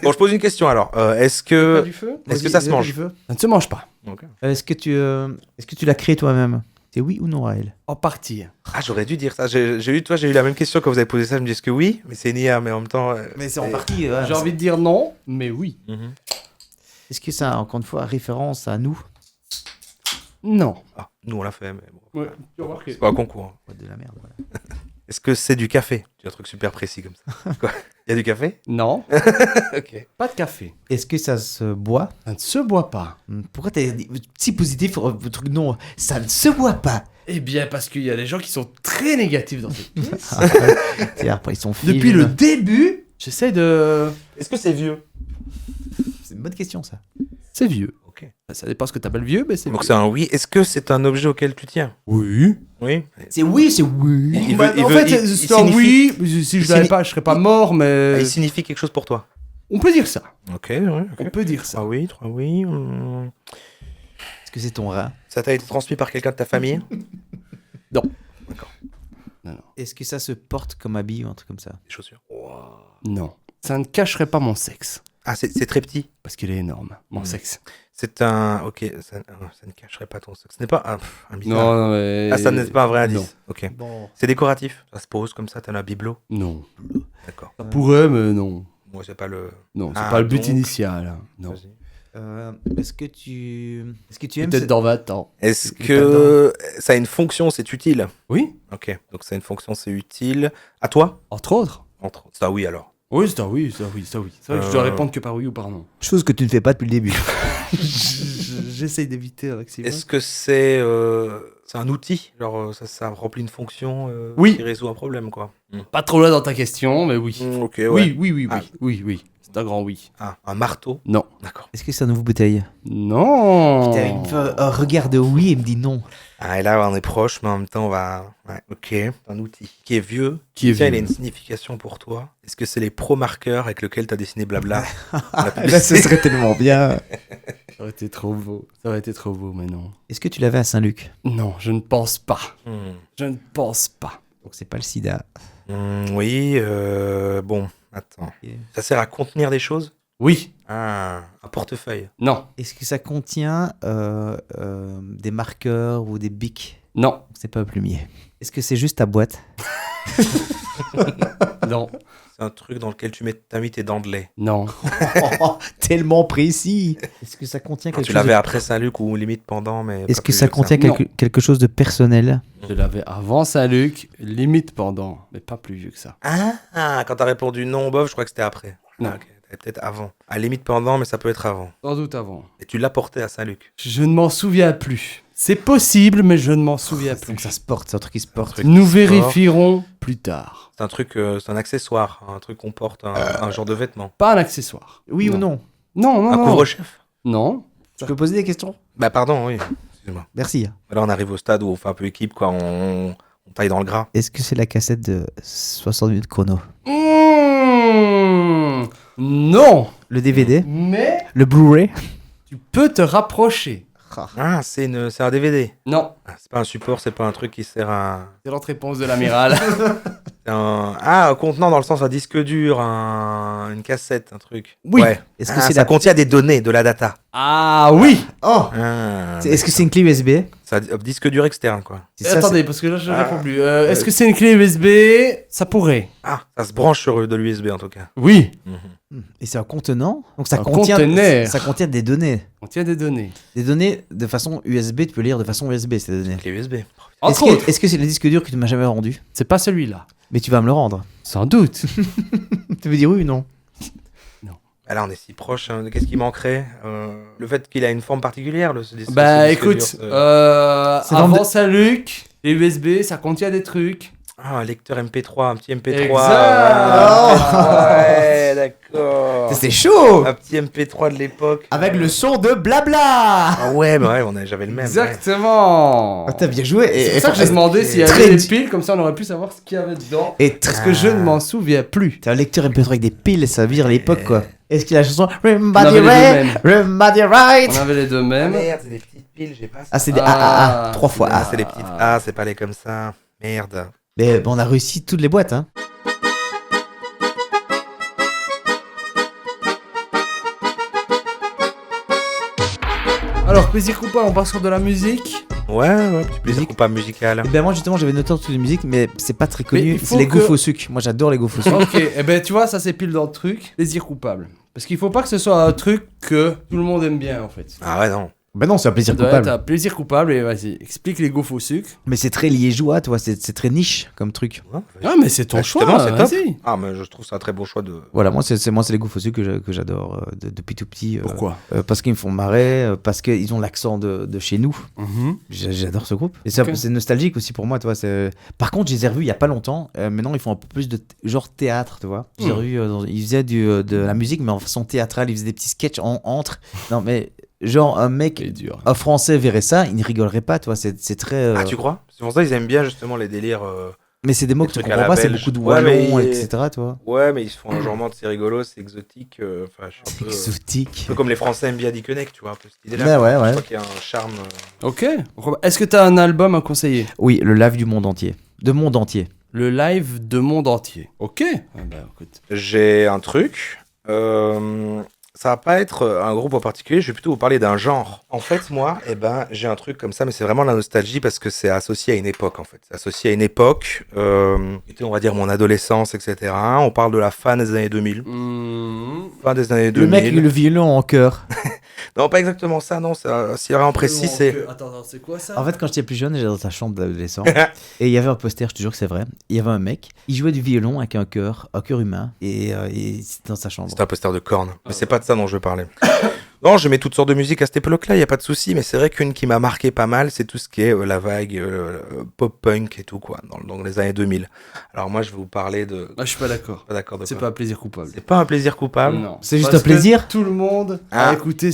Bon, je pose une question alors. Est-ce Pas que. du feu? Est-ce que ça se mange? Ça ne se mange pas. Est-ce que tu l'as créé toi-même? C'est oui ou non, Raël? En partie. Ah, j'aurais dû dire ça. J'ai eu la même question quand vous avez posé ça. Je me dis, est-ce que oui? Mais c'est une IA, mais en même temps. Mais c'est en partie. J'ai envie de dire non, mais oui. Mhm. Est-ce que ça, encore une fois, référence à nous? Non. Ah, nous on l'a fait, mais bon. Ouais, tu as remarqué. C'est pas un concours. Ouais, de la merde, voilà. Est-ce que c'est du café? C'est un truc super précis comme ça. Quoi? Il y a du café? Non. Ok. Pas de café. Est-ce que ça se boit? Ça ne se boit pas. Pourquoi t'es si positif pour le truc? Non, ça ne se boit pas. Eh bien, parce qu'il y a des gens qui sont très négatifs dans cette pièce. C'est après, ils sont fines. Depuis le début, j'essaie de... Est-ce que c'est vieux? C'est une bonne question, ça. C'est vieux. Ok. Ça dépend ce que t'appelles vieux, mais c'est Donc vieux. c'est un oui. Est-ce que c'est un objet auquel tu tiens? Oui. Oui. C'est oui, c'est oui. Il Bah, veut- il en veut- fait, il- c'est il un signifie- oui. Si je il l'avais signi- pas, je serais pas mort, mais... Il signifie quelque chose pour toi. On peut dire ça. Ok, ouais, ok. On peut dire ça. 3 oui, 3 oui. Est-ce que c'est ton rat? Ça t'a été transmis par quelqu'un de ta famille? Est-ce que ça se porte comme habit ou un truc comme ça? Des chaussures. Non. Ça ne cacherait pas mon sexe. Ah, c'est très petit. Parce qu'il est énorme, mon Mm. sexe. C'est un. Ok, ça ne cacherait pas ton sexe. Ce n'est pas un bizarre. Non, non, mais... Ah, ça n'est pas un vrai indice. Non. Ok. Bon. C'est décoratif. Ça se pose comme ça, t'as un bibelot. Non. D'accord. Ça pourrait, mais non. Moi, c'est pas le. Non, c'est Ah, pas le but donc- initial. hein. Non. Vas-y. Est-ce que tu aimes Peut-être dans 20 ans. Est-ce Pas que ça a une fonction, c'est utile? Oui, Ok. Donc ça a une fonction, c'est utile. À toi? entre autres. Entre autres. Ça, oui, alors. Oui, c'est un oui, c'est un oui, c'est un oui. C'est vrai que je dois répondre que par oui ou par non. Chose que tu ne fais pas depuis le début. J'essaye d'éviter un maximum. Est-ce que c'est un outil? Genre, ça remplit une fonction Oui. qui résout un problème, quoi. Pas trop loin dans ta question, mais oui. Ok, ouais. Oui, oui, oui, oui, Ah. oui, oui. C'est un grand oui. Ah, un marteau? Non. D'accord. Est-ce que c'est un nouveau bouteille? Non. Putain, il me fait un regard de oui et me dit non. Ah, et là, on est proche, mais en même temps, on va. Ouais, ok. Un outil qui est vieux. Qui est Tiens, il a vieux. une signification pour toi. Est-ce que c'est les pro-marqueurs avec lesquels tu as dessiné blabla? La Là, publicité. ce serait tellement bien. Ça aurait été trop beau. Ça aurait été trop beau, mais non. Est-ce que tu l'avais à Saint-Luc? Non, je ne pense pas. Hmm. Je ne pense pas. Donc c'est pas le sida. Oui, bon, attends. Ok. Ça sert à contenir des choses? Oui. Ah, un portefeuille. Non. Est-ce que ça contient des marqueurs ou des bics? Non. Donc c'est pas un plumier. Est-ce que c'est juste ta boîte? Non. C'est un truc dans lequel tu mets tes dents de lait. Non. Tellement précis. Est-ce que ça contient Quand quelque tu chose l'avais de... après Saint-Luc ou limite pendant, mais. Est-ce pas que plus ça vieux contient Non. quelque chose de personnel? Je l'avais avant Saint-Luc, limite pendant, mais pas plus vieux que ça. Ah, quand t'as répondu non, bof, je crois que c'était après. Non. Ah, ok. T'avais peut-être avant. À limite pendant, mais ça peut être avant. Sans doute avant. Et tu l'as porté à Saint-Luc. Je ne m'en souviens plus. C'est possible, mais je ne m'en souviens plus. Donc ça se porte, c'est un truc qui se porte. Nous vérifierons plus tard. C'est un truc, c'est un accessoire, un truc qu'on porte, un genre de vêtement. Pas un accessoire. Oui ou non? Non, non, Un non. couvre-chef. Non. Tu peux poser des questions? Bah pardon, oui. Excuse-moi. Merci. Là, on arrive au stade où on fait un peu équipe, quoi. On taille dans le gras. Est-ce que c'est la cassette de 60 minutes chrono? Non. Le DVD? Mais Le Blu-ray? tu peux te rapprocher. Ah, c'est un DVD. Non. Ah, c'est pas un support, c'est pas un truc qui sert à. C'est l'autre réponse de l'amiral. C'est un contenant dans le sens un disque dur, une cassette, un truc. Oui. Ouais. Est-ce que Ah, c'est ça la... contient des données, de la data. Ah oui. Oh! Ah, Est-ce que c'est une clé USB? ça, disque dur externe, quoi. C'est ça, Attendez, parce que là je Ah. réponds plus. Est-ce que c'est une clé USB? Ça pourrait. Ah, ça se branche sur de l'USB en tout cas. Oui. Et c'est un contenant? Donc ça Un contient... conteneur. Ça contient des données. On tient des données. Des données de façon USB, tu peux lire de façon USB ces données. Clé USB. Entre autres. Est-ce que c'est le disque dur que tu m'as jamais rendu? C'est pas celui-là. Mais tu vas me le rendre. Sans doute. Tu veux dire oui ou non? Ah, là, on est si proche. Hein. Qu'est-ce qui manquerait Le fait qu'il a une forme particulière, ce disque Bah disque écoute, dur, C'est avant dans de- Saint-Luc, les USB, ça contient des trucs. Ah, un lecteur MP3, un petit MP3. Exact. Ouais, d'accord. C'est chaud! Un petit MP3 de l'époque. Avec le son de blabla! Ah ouais, bah ouais, j'avais le même. Exactement. Ah, t'as bien joué. C'est pour ça que j'ai demandé s'il y très avait des di- piles, comme ça on aurait pu savoir ce qu'il y avait dedans. Et Parce que je ne m'en souviens plus. t'as un lecteur MP3 avec des piles, ça veut dire l'époque quoi. Est-ce qu'il y a la chanson On Remember avait les deux right, mêmes. Remember right? On avait les deux Ah, mêmes. merde, c'est des petites piles, j'ai pas ça. Ah, c'est des Ah, AAA, 3 fois Ah, A. c'est des petites. Ah, c'est pas les comme ça. Merde. Mais bon, on a réussi toutes les boîtes, hein. Alors, plaisir coupable, on passe sur de la musique. Ouais, petit plaisir Musique. coupable musical. Et ben moi justement j'avais noté toutes les musiques mais c'est pas très Mais connu, il faut c'est les que- gaufres au sucre. Moi j'adore les gaufres au sucre. Ok, et ben tu vois, ça c'est pile dans le truc. Plaisir coupable. Parce qu'il faut pas que ce soit un truc que tout le monde aime bien en fait. Ah ouais, non. Bah non, c'est un plaisir Ça doit coupable. être un plaisir coupable et vas-y, explique les gaufres au sucre. Mais c'est très liégeois, toi, c'est très niche comme truc. Ah, mais c'est ton choix, Justement, c'est top. vas-y. Ah, mais je trouve ça un très bon choix de. Voilà, moi, c'est les gaufres au sucre que j'adore depuis tout petit. Pourquoi Parce qu'ils me font marrer, parce qu'ils ont l'accent de chez nous. J'adore ce groupe. Et Ok. c'est nostalgique aussi pour moi, tu vois. Par contre, je les ai revus il y a pas longtemps. Maintenant, ils font un peu plus de genre théâtre, tu vois. J'ai revu, ils faisaient de la musique, mais en façon théâtrale. Ils faisaient des petits sketchs entre. Non, mais genre un mec, C'est dur. un Français verrait ça, il ne rigolerait pas, tu vois. C'est très. Ah, tu crois? C'est pour ça qu'ils aiment bien justement les délires. Mais c'est des mots des que tu trucs à comprends la pas. C'est belge. beaucoup de Ouais, mais wallons, il- etc. Tu vois. Ouais, mais ils se font un genre de c'est rigolo, c'est exotique. Enfin, je suis un peu. Exotique. Un peu comme les Français aiment bien Dickeneck, tu vois, un peu cette idée-là. Ouais, ouais, ouais. Je crois qu'il y a un charme. Ok. Est-ce que t'as un album à conseiller? Oui, le live du monde entier. De monde entier. Le live de monde entier. Ok. Ah bah, écoute. J'ai un truc. Ça va pas être un groupe en particulier, je vais plutôt vous parler d'un genre. En fait, moi, j'ai un truc comme ça, mais c'est vraiment la nostalgie parce que c'est associé à une époque, en fait. C'est associé à une époque, était, on va dire, mon adolescence, etc. On parle de la fin des années 2000. Fin des années 2000. Le mec, le violon en chœur. Non, pas exactement ça, non. Si vraiment précis, c'est... Attends, c'est quoi ça? En fait, quand j'étais plus jeune, j'étais dans sa chambre d'adolescent. Et il y avait un poster, je te jure que c'est vrai. Il y avait un mec, il jouait du violon avec un cœur humain. Et c'était dans sa chambre. C'est un poster de Korn. Mais c'est pas de ça dont je veux parler. Non, j'aimais toutes sortes de musique à cette époque-là, il n'y a pas de souci, mais c'est vrai qu'une qui m'a marqué pas mal, c'est tout ce qui est la vague pop-punk et tout, quoi, dans les années 2000. Alors moi, je vais vous parler de... Ah, je suis pas d'accord. Pas d'accord de C'est quoi. pas un plaisir coupable. C'est pas un plaisir coupable. Non. C'est juste Parce un plaisir que tout le monde Ah. a écouté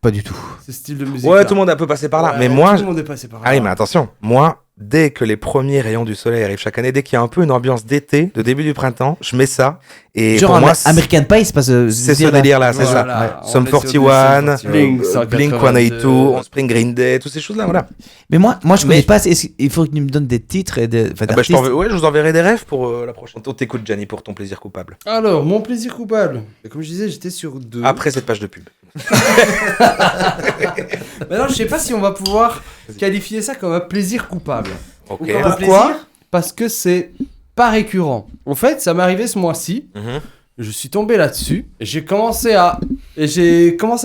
Pas du tout. ce style de musique. Ouais, tout le monde a peu passé par là, Ouais, mais moi... Tout le monde est passé par là. Ah oui, mais attention, moi, dès que les premiers rayons du soleil arrivent chaque année, dès qu'il y a un peu une ambiance d'été, de début du printemps, je mets ça, et Genre pour moi, American Pie, c'est pas ce ce délire-là, c'est ça. Voilà, on Sum est sur 41, du Blink, Blink 182, Spring Green Day, toutes ces choses-là, voilà. Mais moi je connais Mais- pas. Il faut que tu me donnes des titres et des. Enfin, Ah bah, je d'artistes. ouais, je vous enverrai des rêves pour la prochaine. On t'écoute, Gianni, pour ton plaisir coupable. Alors, mon plaisir coupable. Et comme je disais, j'étais sur 2. Après cette page de pub. Maintenant, je sais pas si on va pouvoir qualifier ça comme un plaisir coupable. Ok. Ou comme un plaisir parce que c'est pas récurrent. En fait, ça m'est arrivé ce mois-ci. Mhm. Je suis tombé là-dessus. Et j'ai commencé à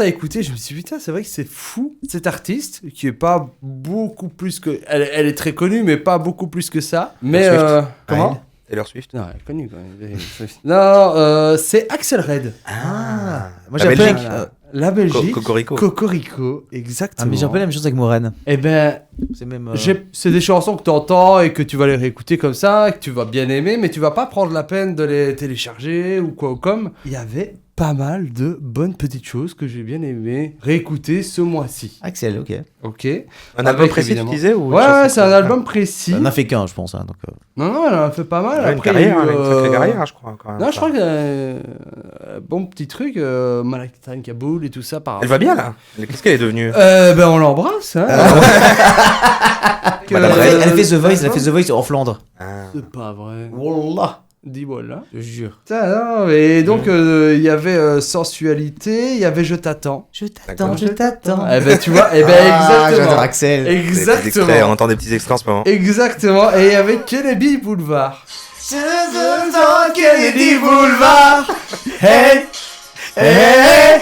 écouter. Je me suis dit, putain, c'est vrai que c'est fou. Cet artiste, qui est pas beaucoup plus que. Elle est très connue, mais pas beaucoup plus que ça. Mais. Swift. Comment? Taylor Swift. Non, elle est connue quand même. Non, c'est Axel Red. Ah. Moi La j'ai un peu. Belgique. La Belgique. Cocorico. Cocorico, Ah, exactement. mais j'ai un peu la même chose avec Morane. Eh ben, C'est même. c'est des chansons que tu entends et que tu vas les réécouter comme ça, que tu vas bien aimer, mais tu vas pas prendre la peine de les télécharger ou quoi ou comme. Il y avait pas mal de bonnes petites choses que j'ai bien aimé réécouter ce mois-ci. Axel, ok. Ok. Un album Avec, précis, tu évidemment. disais ou Ouais, c'est un album précis. Ça en a fait qu'un, je pense. Hein, donc, Non, elle en a fait pas mal. Ouais, une Après, il y a carrière, eu, une sacrée carrière, je crois. Quand même. Non, je crois que bon petit truc, Malak Kaboul et tout ça. Par Elle va bien là. Qu'est-ce qu'elle est devenue? Ben on l'embrasse. Hein. Madame elle, Ray. elle fait The Voice, elle fait The Voice en Flandre. Ah. C'est pas vrai. Wallah. Dis voilà. Je jure. Putain, non, et donc il y avait sensualité, il y avait je t'attends. Je D'accord. je t'attends. Eh ben tu vois, Ah, exactement. j'adore Axel. Des petits extraits, on Exactement. entend des petits extraits en ce moment. Exactement. Et il y avait Kennedy Boulevard. Kennedy Boulevard. Hey, hey,